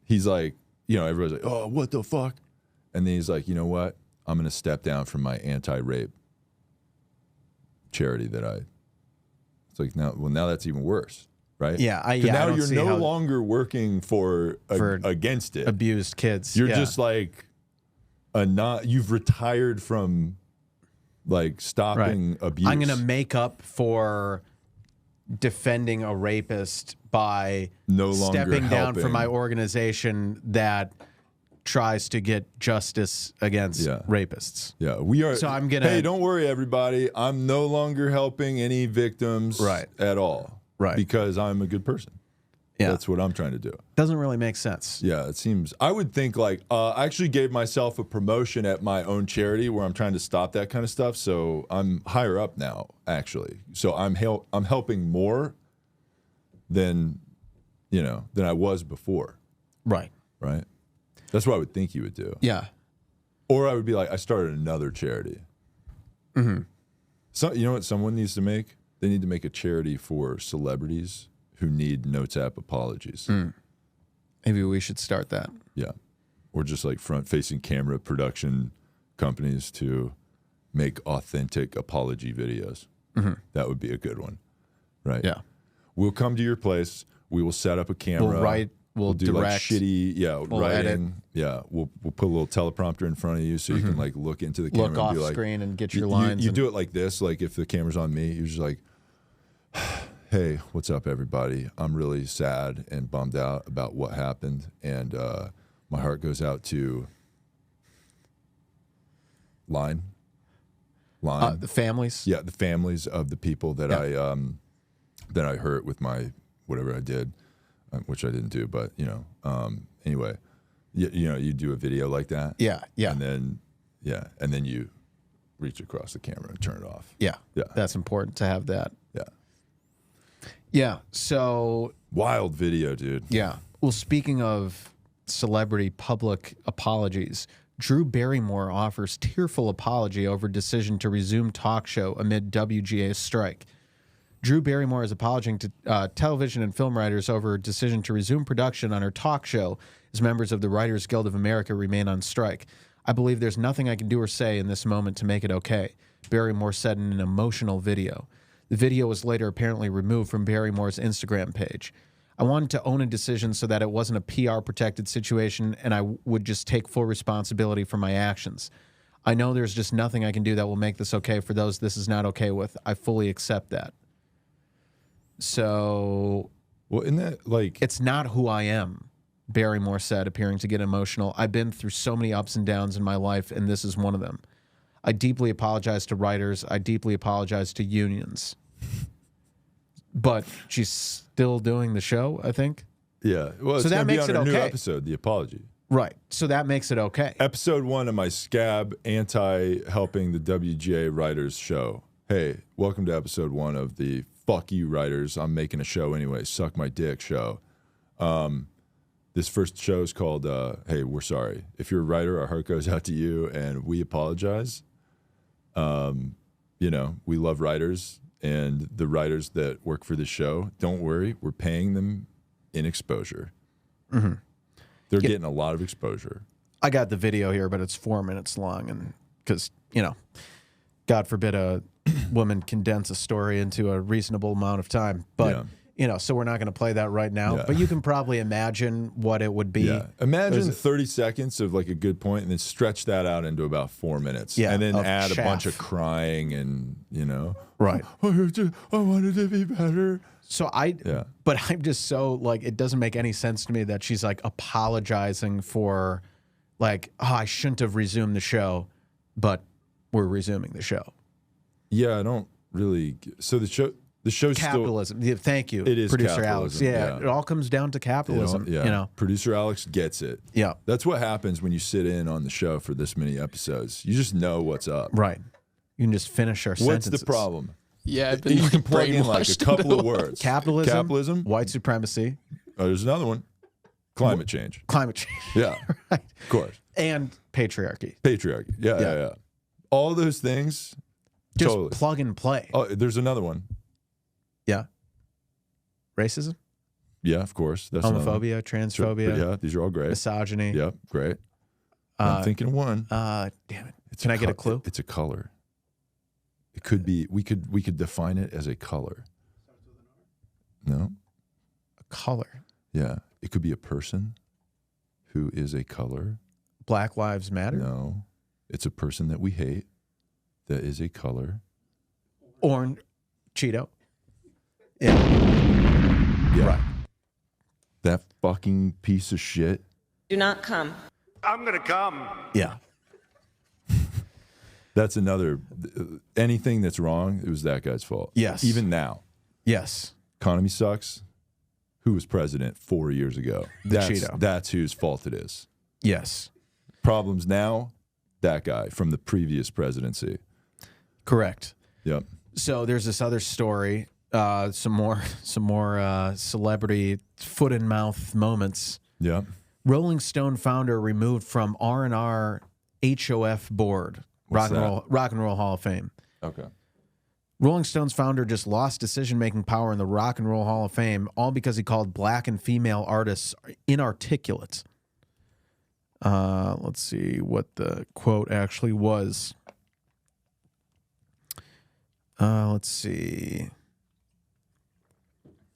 he's like, everybody's like, oh, what the fuck? And then he's like, you know what? I'm going to step down from my anti-rape charity it's like, now that's even worse, right? Yeah. Now you're no longer working for against it. Abused kids. You're just like, you've retired from like stopping abuse. I'm going to make up for defending a rapist by no longer stepping down helping. from my organization that tries to get justice against rapists. Yeah, we are. So I'm gonna. Hey, don't worry, everybody. I'm no longer helping any victims at all. Right. Because I'm a good person. Yeah. That's what I'm trying to do. Doesn't really make sense. Yeah, it seems. I would think like I actually gave myself a promotion at my own charity where I'm trying to stop that kind of stuff. So I'm higher up now, actually. So I'm helping more than than I was before. Right. Right. That's what I would think you would do. Yeah. Or I would be like, I started another charity. So you know what someone needs to make? They need to make a charity for celebrities who need no tap apologies. Maybe we should start that. Yeah. Or just like front-facing camera production companies to make authentic apology videos. That would be a good one. Right? Yeah. We'll come to your place. We will set up a camera. We'll do direct. like shitty, we'll writing. Edit. Yeah, we'll put a little teleprompter in front of you so you can like look into the camera look and off be like, screen and get your lines. You do it like this, like if the camera's on me, you're just like, hey, what's up, everybody? I'm really sad and bummed out about what happened, and my heart goes out to the families. Yeah, the families of the people that I hurt with my whatever I did. Which I didn't do, but anyway, you do a video like that, and then you reach across the camera and turn it off. Yeah, that's important to have that. Yeah. So wild video, dude. Yeah. Well, speaking of celebrity public apologies, Drew Barrymore offers tearful apology over decision to resume talk show amid WGA strike. Drew Barrymore is apologizing to television and film writers over her decision to resume production on her talk show as members of the Writers Guild of America remain on strike. I believe there's nothing I can do or say in this moment to make it okay, Barrymore said in an emotional video. The video was later apparently removed from Barrymore's Instagram page. I wanted to own a decision so that it wasn't a PR-protected situation and I would just take full responsibility for my actions. I know there's just nothing I can do that will make this okay for those this is not okay with. I fully accept that. So, well, isn't that like it's not who I am, Barrymore said, appearing to get emotional. I've been through so many ups and downs in my life, and this is one of them. I deeply apologize to writers. I deeply apologize to unions. But she's still doing the show, I think. Yeah. Well, so that makes it okay. New episode, the apology. Right. So that makes it okay. Episode 1 of my scab anti-helping the WGA writers show. Hey, welcome to episode 1 of the Fuck You Writers, I'm making a show anyway, suck my dick show. This first show is called "Hey, We're Sorry." If you're a writer, our heart goes out to you, and we apologize. We love writers, and the writers that work for this show, don't worry, we're paying them in exposure. Mm-hmm. They're getting a lot of exposure. I got the video here, but it's 4 minutes long, and because God forbid a woman condense a story into a reasonable amount of time, but. So we're not going to play that right now. Yeah. But you can probably imagine what it would be. Yeah. Imagine 30 seconds of like a good point, and then stretch that out into about 4 minutes. Yeah, and then of add a chaff. bunch of crying and, Right. I wanted to be better. So but I'm just so like, it doesn't make any sense to me that she's like apologizing for like, I shouldn't have resumed the show, but we're resuming the show. Yeah, I don't really. So the show's Capitalism. Still, thank you, it is producer Alex. capitalism, Yeah, yeah. it all comes down to capitalism. Producer Alex gets it. Yeah. That's what happens when you sit in on the show for this many episodes. You just know what's up. Right. You can just finish our What's sentences. the problem? Yeah, I've been You can plug in like a brainwashed couple of into words. Capitalism, white supremacy, Oh, there's another one. Climate change. climate change, Yeah, right. of course. And patriarchy. Patriarchy. Yeah. All those things. Just totally. plug and play. Oh, there's another one. Yeah. Racism, Yeah, of course. That's another one. homophobia, transphobia, Yeah, these are all great. misogyny. Yep, great. I'm thinking of one. Damn it. Can I get a clue? It's a color. It could be. We could define it as a color. No. A color. Yeah. It could be a person who is a color. Black Lives Matter. No. It's a person that we hate that is a color. Orange. Cheeto. Yeah. Yeah. Right. That fucking piece of shit. Do not come. I'm gonna come. Yeah. That's another. Anything that's wrong, it was that guy's fault. Yes. Even now. Yes. Economy sucks. Who was president 4 years ago? Cheeto. That's whose fault it is. Yes. Problems now, that guy from the previous presidency. Correct. Yep. So there's this other story. Some more celebrity foot and mouth moments. Yep. Rolling Stone founder removed from R&R HOF board. What's Rock and Roll Hall of Fame. Okay. Rolling Stone's founder just lost decision-making power in the Rock and Roll Hall of Fame, all because he called black and female artists inarticulate. Let's see what the quote actually was. Let's see.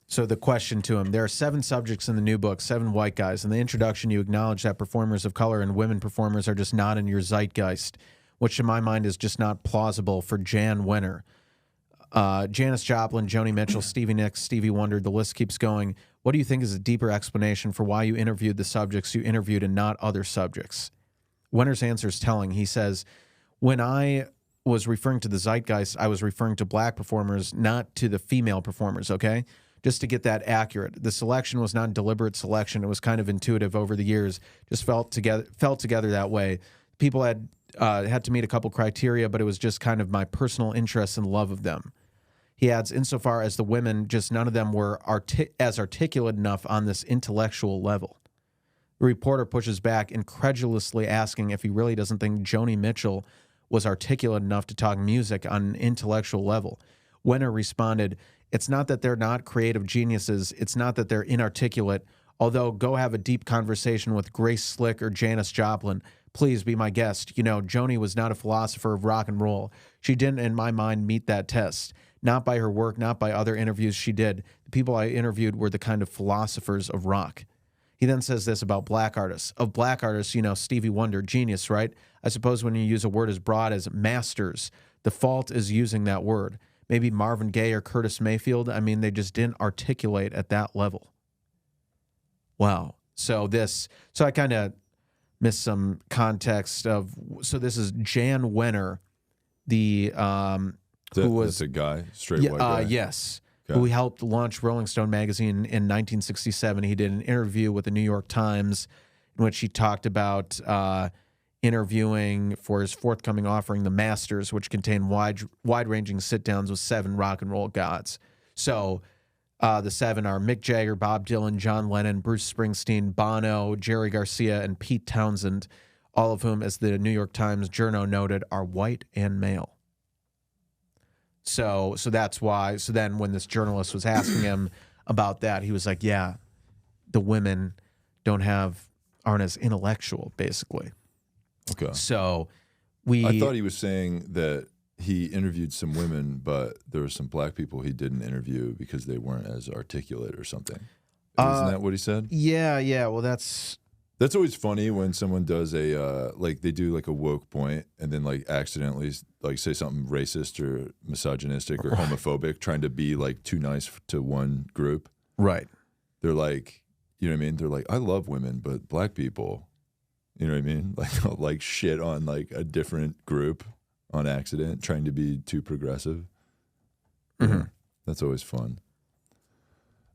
So the question to him, there are 7 subjects in the new book, 7 white guys. In the introduction, you acknowledge that performers of color and women performers are just not in your zeitgeist, which to my mind is just not plausible for Jann Werner. Janis Joplin, Joni Mitchell, Stevie Nicks, Stevie Wonder, the list keeps going. What do you think is a deeper explanation for why you interviewed the subjects you interviewed and not other subjects? Werner's answer is telling. He says, when I was referring to the zeitgeist, I was referring to black performers, not to the female performers, okay? Just to get that accurate. The selection was not deliberate selection. It was kind of intuitive over the years. Just felt together that way. People had to meet a couple criteria, but it was just kind of my personal interest and love of them. He adds, insofar as the women, just none of them were as articulate enough on this intellectual level. The reporter pushes back, incredulously asking if he really doesn't think Joni Mitchell was articulate enough to talk music on an intellectual level. Werner responded, it's not that they're not creative geniuses. It's not that they're inarticulate. Although, go have a deep conversation with Grace Slick or Janis Joplin. Please be my guest. You know, Joni was not a philosopher of rock and roll. She didn't, in my mind, meet that test. Not by her work, not by other interviews she did. The people I interviewed were the kind of philosophers of rock. He then says this about black artists. Of black artists, you know, Stevie Wonder, genius, right? I suppose when you use a word as broad as masters, the fault is using that word. Maybe Marvin Gaye or Curtis Mayfield. I mean, they just didn't articulate at that level. Wow. So I kind of missed some context of, so this is Jann Werner, who was that's a guy, straight white guy. Yes. Okay. Who helped launch Rolling Stone magazine in 1967. He did an interview with the New York Times in which he talked about interviewing for his forthcoming offering, The Masters, which contained wide-ranging sit-downs with 7 rock and roll gods. So The 7 are Mick Jagger, Bob Dylan, John Lennon, Bruce Springsteen, Bono, Jerry Garcia, and Pete Townsend, all of whom, as the New York Times journo noted, are white and male. So that's why. So then when this journalist was asking him about that, he was like, yeah, the women aren't as intellectual, basically. Okay. So I thought he was saying that he interviewed some women, but there were some black people he didn't interview because they weren't as articulate or something. Isn't that what he said? Yeah. Well, that's always funny when someone does a like they do like a woke point and then like accidentally like say something racist or misogynistic or homophobic, trying to be like too nice to one group. right. They're like, you know what I mean? They're like, I love women, but black people, you know what I mean? Like shit on like a different group on accident, trying to be too progressive. Mm-hmm. Yeah, that's always fun.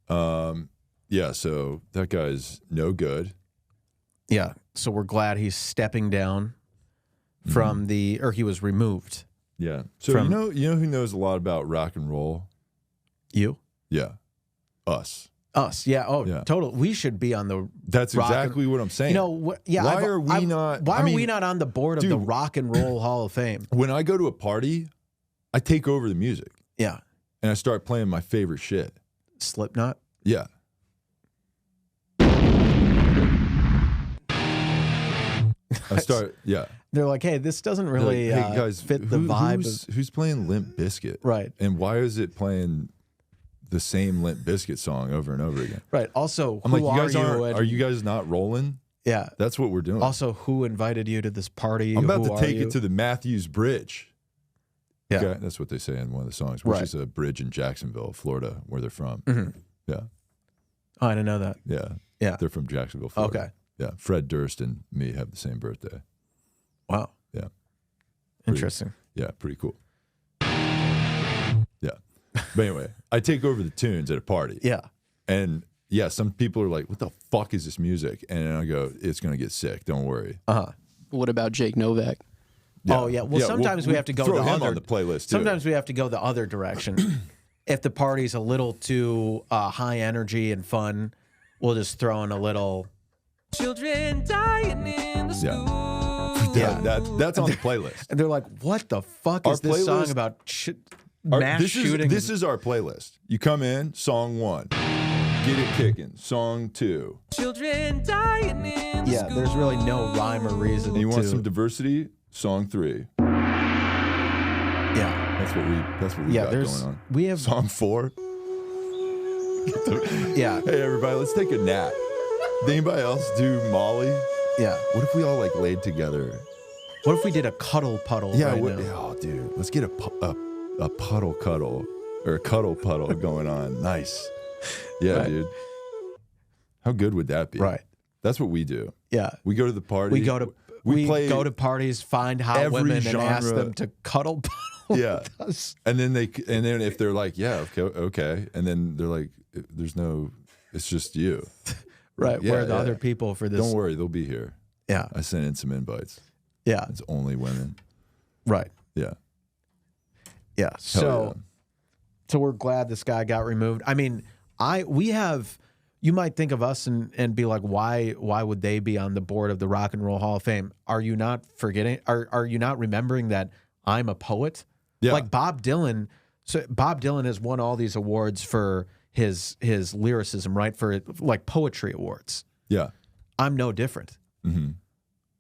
Yeah, so that guy's no good. Yeah. So we're glad he's stepping down from or he was removed. Yeah. So you know who knows a lot about rock and roll? You? Yeah. Us. Yeah. Oh, Yeah. total. We should be on the. That's rock exactly what I'm saying. Yeah. Why are we not? Why I are mean, we not on the board of the dude, Rock and Roll Hall of Fame? When I go to a party, I take over the music Yeah. and I start playing my favorite shit. Slipknot. Yeah. I start. Yeah. They're like, hey, this doesn't They're really like, hey guys, fit the vibe. Who's playing Limp Bizkit? Right. And why is it playing the same Limp Bizkit song over and over again? Right. Also, I'm who like, you guys and- are you guys not rolling? Yeah. That's what we're doing. Also, who invited you to this party? I'm about Who to take are you? it to the Matthews Bridge. Yeah. Okay? That's what they say in one of the songs, which Right. is a bridge in Jacksonville, Florida, where they're from. Mhm. Yeah. Oh, I didn't know that. Yeah. Yeah. They're from Jacksonville, Florida. Okay. Yeah. Fred Durst and me have the same birthday. Wow. Yeah. Interesting. Yeah, pretty cool. Yeah. But anyway, I take over the tunes at a party. Yeah. And yeah, some people are like, what the fuck is this music? And I go, it's going to get sick. Don't worry. Uh-huh. What about Jake Novak? Oh, yeah. Well, sometimes we have to go throw the him other on the playlist, too. Sometimes we have to go the other direction. If the party's a little too high energy and fun, we'll just throw in a little. Children dying in the school. Yeah, that's on the playlist. And they're like, what the fuck Our is this song playlist- about mass shooting? This is our playlist. You come in, song 1. Get it kicking. Song 2. Children dying in the Yeah, school. there's really no rhyme or reason And you want to. some diversity? Song 3. Yeah. That's what we Yeah, got there's. going on. We have. Song 4. Yeah. Hey everybody, let's take a nap. Did anybody else do Molly? Yeah. What if we all like laid together? What if we did a cuddle puddle? Yeah, right what, now? oh dude, let's get a puddle cuddle or a cuddle puddle going on. Nice. Yeah, Right. dude. How good would that be? Right. That's what we do. Yeah. We go to the party. We go to play go to parties, find hot every women, and ask genre. them to cuddle puddle Yeah. with us. And then if they're like, yeah, okay, and then they're like, it's just you. Right. Yeah, Where are the yeah. other people for this? Don't worry, they'll be here. Yeah. I sent in some invites. Yeah. It's only women. Right. Yeah. Yeah. Hell So yeah. so we're glad this guy got removed. I mean, we have. You might think of us and be like, why would they be on the board of the Rock and Roll Hall of Fame? Are you not forgetting? Are you not remembering that I'm a poet? Yeah. Like Bob Dylan. So Bob Dylan has won all these awards for his lyricism, right? For like poetry awards. Yeah. I'm no different. Mm-hmm.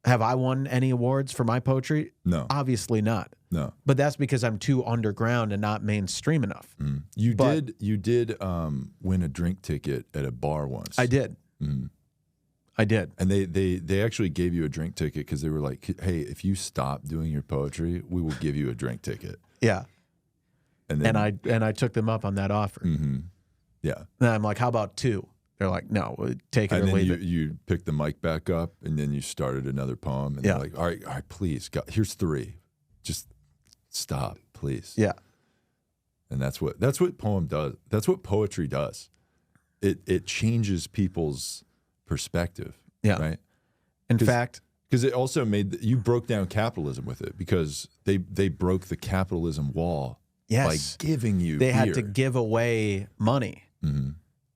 Have I won any awards for my poetry? No. Obviously not. No. But that's because I'm too underground and not mainstream enough. Mm. You But- did win a drink ticket at a bar once. I did. Mm. I did. And they actually gave you a drink ticket because they were like, hey, if you stop doing your poetry, we will give you a drink ticket. Yeah. And then, And I took them up on that offer. Mm-hmm. Yeah. And I'm like, how about 2? They're like, no, take it And or then leave it. you picked the mic back up and then you started another poem. And Yeah. they're like, all right, please, God, here's 3. Just stop, please. Yeah. And that's what poem does. That's what poetry does. It changes people's perspective. Yeah. Right. In fact, Because it also you broke down capitalism with it because they broke the capitalism wall yes, by giving you they had beer. to give away money.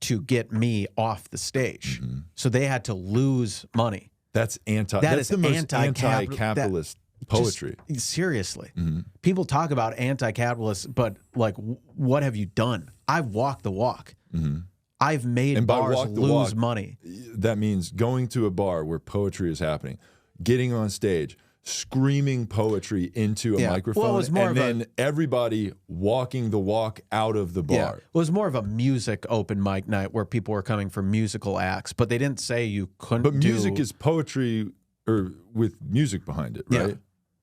to get me off the stage. So they had to lose money. That's That's the most anti-capital- anti-capitalist poetry. Just, seriously. People talk about anti-capitalist, but like, what have you done? I've walked the walk. I've made And by bars walk the lose walk, money. That means going to a bar where poetry is happening, getting on stage, screaming poetry into a Yeah. microphone, Well, it was more and of a- then everybody walking the walk out of the bar. Yeah. It was more of a music open mic night where people were coming for musical acts, but they didn't say you couldn't But music do... is poetry or with music behind it, Yeah. right?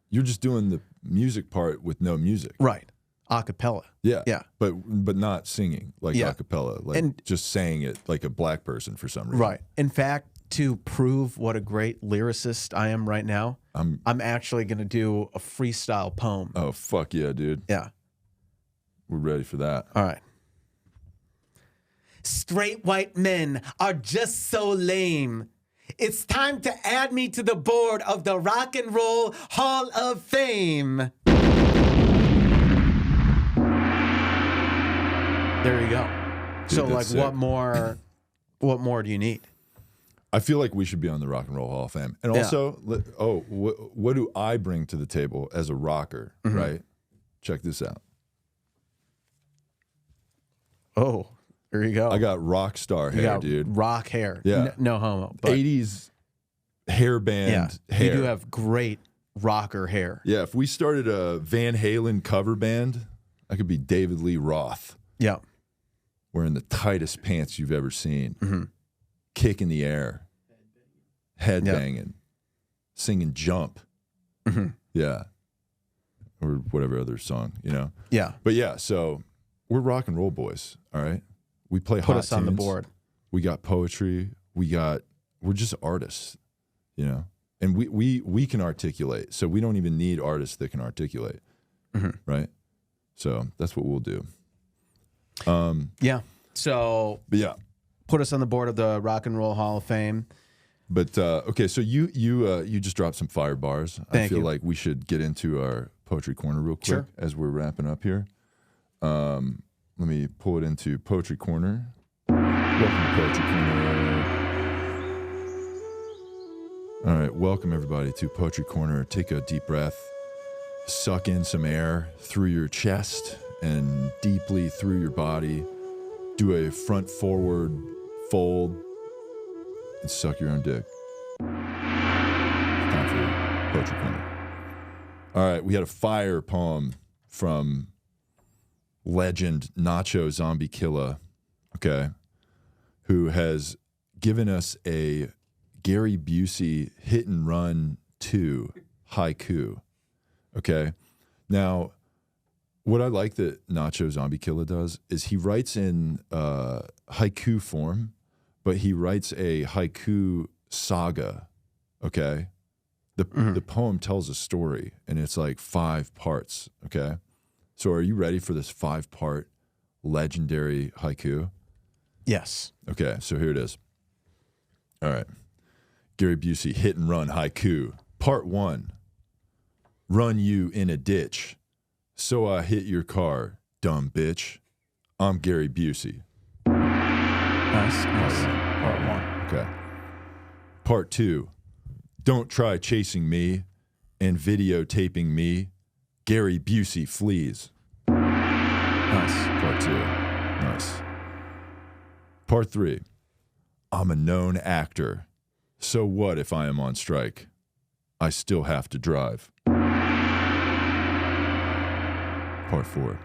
You're just doing the music part with no music. Right. A cappella. Yeah. Yeah. But not singing like Yeah. a cappella, like And- just saying it like a black person for some reason. Right. In fact, to prove what a great lyricist I am right now, I'm actually going to do a freestyle poem. Oh, fuck yeah, dude. Yeah. We're ready for that. All right. Straight white men are just so lame. It's time to add me to the board of the Rock and Roll Hall of Fame. There you go. So, that's like, sick. what more do you need? I feel like we should be on the Rock and Roll Hall of Fame. And also, what do I bring to the table as a rocker, right? Check this out. Oh, there you go. I got rock star You hair, got dude. rock hair. Yeah. No homo. But 80s hair band hair. You do have great rocker hair. Yeah, if we started a Van Halen cover band, I could be David Lee Roth, Yeah. wearing the tightest pants you've ever seen, kick in the air, head banging, singing Jump. Yeah. Or whatever other song, you know? Yeah. But yeah, so we're rock and roll boys, all right? We play Put hot us on the tunes. board. We got poetry. We're just artists, you know? And we can articulate, so we don't even need artists that can articulate, right? So that's what we'll do. Yeah. So But yeah, put us on the board of the Rock and Roll Hall of Fame. but okay, so you just dropped some fire bars. I Thank feel you. like we should get into our poetry corner real quick Sure. as we're wrapping up here. Let me pull it into Poetry Corner. Welcome to Poetry Corner. All right, welcome everybody to Poetry Corner. Take a deep breath, suck in some air through your chest and deeply through your body. Do a front forward fold and suck your own dick. Time for Poetry Corner. All right, we had a fire poem from legend Nacho Zombie Killa, okay, who has given us a Gary Busey Hit and Run 2 haiku, okay? Now, what I like that Nacho Zombie Killa does is he writes in haiku form, but he writes a haiku saga, okay? The poem tells a story, and it's like 5 parts, okay? So are you ready for this 5-part legendary haiku? Yes. Okay, so here it is. All right. Gary Busey, Hit and Run haiku. Part 1. Run you in a ditch. So I hit your car, dumb bitch. I'm Gary Busey. Nice. Part 1. Okay. Part 2. Don't try chasing me and videotaping me. Gary Busey flees. Nice. Part 2. Nice. Part 3. I'm a known actor. So what if I am on strike? I still have to drive. Part 4.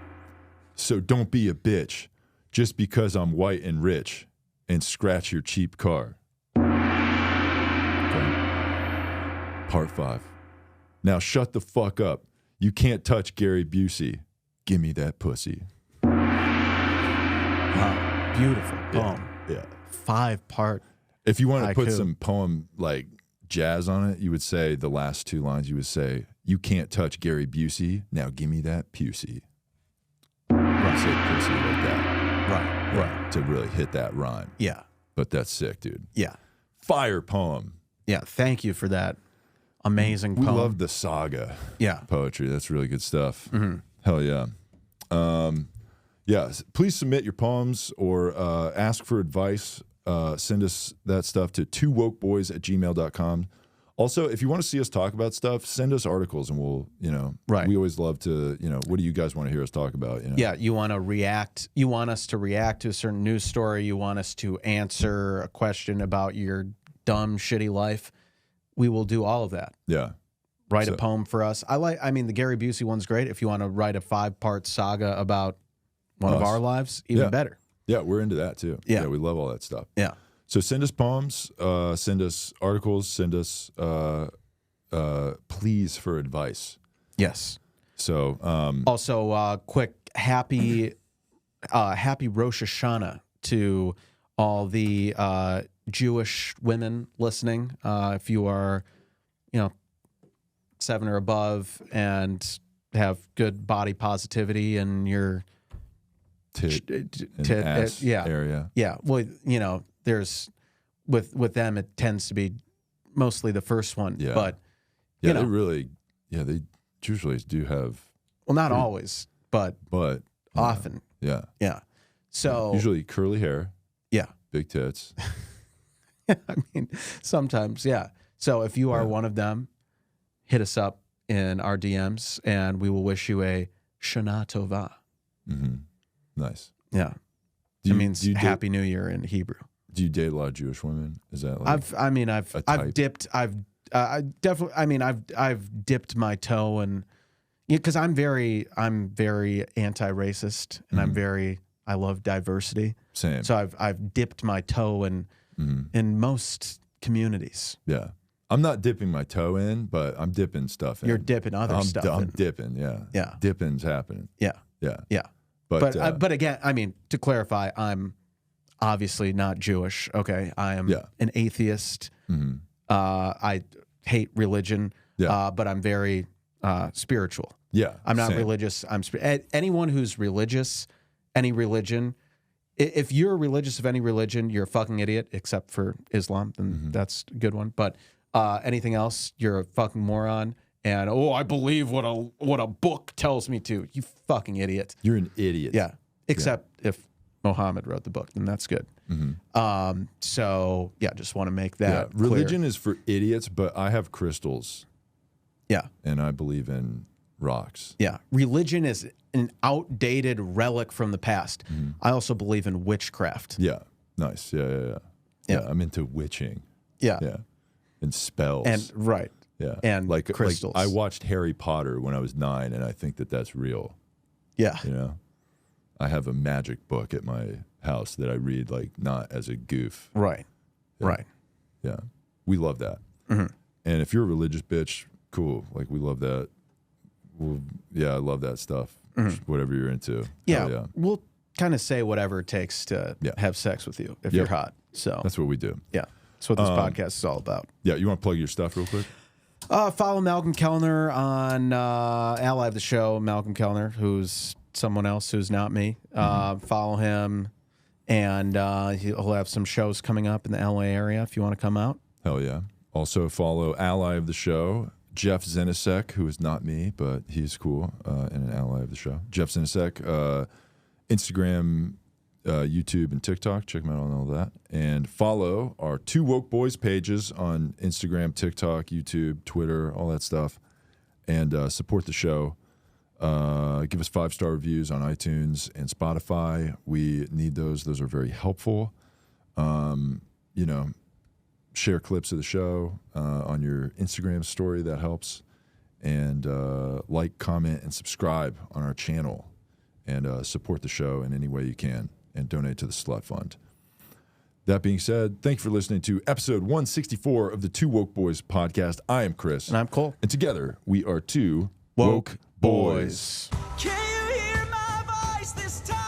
So don't be a bitch just because I'm white and rich and scratch your cheap car. Okay. Part 5. Now shut the fuck up. You can't touch Gary Busey. Give me that pussy. Wow. Beautiful poem. Yeah. 5-part. If you want to put Haiku. some poem like jazz on it, you would say the last 2 lines, you would say, you can't touch Gary Busey. Now give me that pussy. Right. Say pussy like that. Right. Right. To really hit that rhyme. Yeah. But that's sick, dude. Yeah. Fire poem. Yeah. Thank you for that amazing We poem. love the saga Yeah. poetry. That's really good stuff. Hell yeah. Yeah, please submit your poems or ask for advice. Send us that stuff to TooWokeBoys@gmail.com. Also, if you want to see us talk about stuff, send us articles and we'll, Right. we always love to, what do you guys want to hear us talk about? Yeah, you want to react. You want us to react to a certain news story. You want us to answer a question about your dumb, shitty life. We will do all of that. Yeah. Write a poem for us. I mean, the Gary Busey one's great. If you want to write a 5-part saga about one of our lives, even better. Yeah, we're into that too. Yeah. We love all that stuff. Yeah. So send us poems, send us articles, send us pleas for advice. Yes. So Also, quick happy Rosh Hashanah to all the Jewish women listening. If you are, 7 or above and have good body positivity and your ass area. Yeah. Well, there's with them it tends to be mostly the first one. Yeah. But they really they usually do have not always, but often. Yeah. Yeah. So usually curly hair. Yeah. Big tits. I mean, sometimes, yeah. So if you are one of them, hit us up in our DMs and we will wish you a Shana Tova. Mm-hmm. Nice. Yeah. It means Happy New Year in Hebrew. Do you date a lot of Jewish women? Is that like I've dipped my toe and because I'm very anti-racist and I love diversity. Same. So I've dipped my toe in most communities. Yeah. I'm not dipping my toe in, but I'm dipping stuff in. You're dipping other stuff in. I'm dipping, yeah. Yeah. Dipping's happening. Yeah. Yeah. Yeah. But again, I mean, to clarify, I'm obviously not Jewish. Okay, I am an atheist. Mm-hmm. I hate religion. Yeah. But I'm very spiritual. Yeah, I'm not same. religious. Anyone who's religious, any religion. If you're religious of any religion, you're a fucking idiot. Except for Islam, then that's a good one. But anything else, you're a fucking moron. And I believe what a book tells me to. You fucking idiot. You're an idiot. Yeah. Except if Muhammad wrote the book, then that's good. Mm-hmm. So yeah, just want to make that clear. Religion is for idiots, but I have crystals. Yeah. And I believe in rocks. Yeah. Religion is an outdated relic from the past. I also believe in witchcraft. Yeah. Nice. Yeah. I'm into witching. Yeah. Yeah. And spells. And right. Yeah. And like crystals. I watched Harry Potter when I was 9, and I think that that's real. Yeah. I have a magic book at my house that I read, like, not as a goof. Right. Yeah. Right. Yeah. We love that. And if you're a religious bitch, cool. Like, we love that. I love that stuff. Just whatever you're into. Yeah. We'll kind of say whatever it takes to have sex with you if you're hot. So that's what we do. Yeah. That's what this podcast is all about. Yeah. You want to plug your stuff real quick? Follow Malcolm Kellner on ally of the show, Malcolm Kellner, who's someone else who's not me. Follow him, and he'll have some shows coming up in the LA area if you want to come out. Hell yeah. Also follow ally of the show, Jeff Zenisek, who is not me, but he's cool and an ally of the show. Jeff Zenisek, Instagram, YouTube, and TikTok. Check him out on all that. And follow our Two Woke Boys pages on Instagram, TikTok, YouTube, Twitter, all that stuff. And support the show. Give us 5-star reviews on iTunes and Spotify. We need those. Those are very helpful. Share clips of the show on your Instagram story. That helps. And like, comment, and subscribe on our channel. And support the show in any way you can. And donate to the Slut Fund. That being said, thank you for listening to episode 164 of the Two Woke Boys podcast. I am Chris. And I'm Cole. And together, we are Two Woke Boys. Can you hear my voice this time?